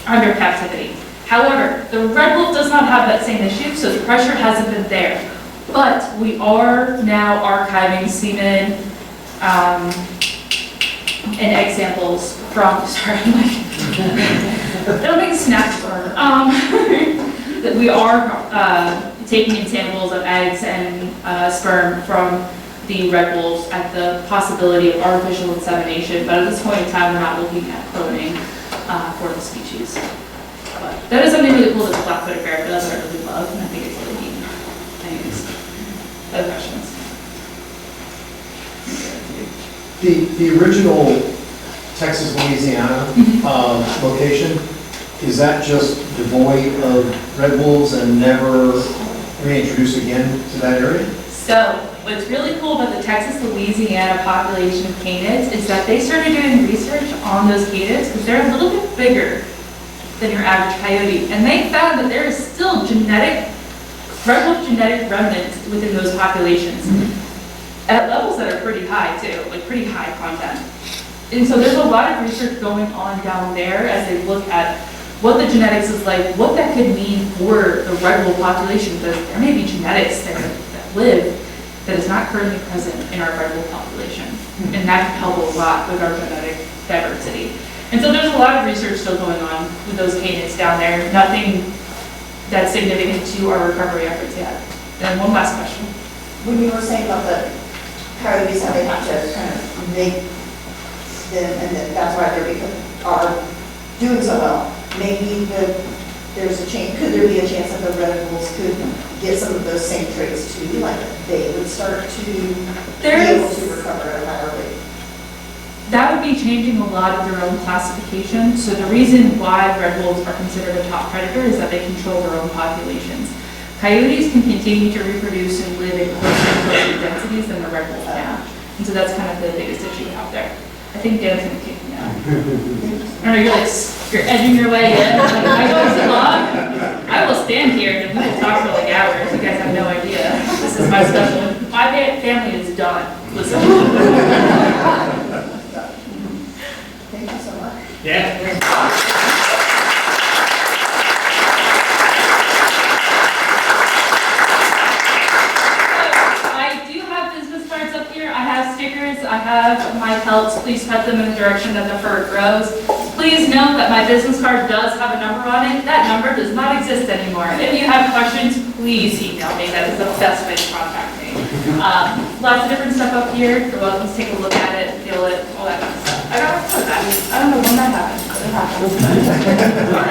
under captivity. However, the red wolf does not have that same issue, so the pressure hasn't been there. But we are now archiving semen and egg samples from, sorry, I'm like, that'll make a snack store. That we are taking in samples of eggs and sperm from the red wolves at the possibility of artificial insemination, but at this point in time, we're not looking at cloning for the species. But that is something really cool that the black-footed ferret does, I really love, and I think it's really neat. Anyways, other questions? The original Texas, Louisiana location, is that just devoid of red wolves and never reintroduced again to that area? So, what's really cool about the Texas, Louisiana population of canids is that they started doing research on those canids because they're a little bit bigger than your average coyote. And they found that there is still red wolf genetic remnants within those populations at levels that are pretty high too, like pretty high content. And so there's a lot of research going on down there as they look at what the genetics is like, what that could mean for the red wolf population, because there may be genetics that live that is not currently present in our red wolf population. And that can help a lot with our genetic diversity. And so there's a lot of research still going on with those canids down there. Nothing that's significant to our recovery efforts yet. And one last question. When you were saying about the coyotes, how they have to kind of make them, and then that's why are doing so well. Maybe there's a chance, could there be a chance that the red wolves could get some of those same traits too, like they would start to be able to recover at a higher rate? That would be changing a lot of their own classification. So the reason why red wolves are considered a top predator is that they control their own populations. Coyotes can continue to reproduce and live in closer densities than the red wolf can. And so that's kind of the biggest issue out there. I think Dan's gonna kick me out. I know you're edging your way in. Like, I go too long. I will stand here and we will talk for like hours. You guys have no idea. This is my special. My family is done. Listen. Thank you so much. Yeah. I have my pelts. Please cut them in the direction that the fur grows. Please note that my business card does have a number on it. That number does not exist anymore. If you have questions, please email me. That is the best way to contact me. Lots of different stuff up here. You're welcome to take a look at it, feel it, all that kind of stuff. I got a that. I don't know when that happened, but it happened.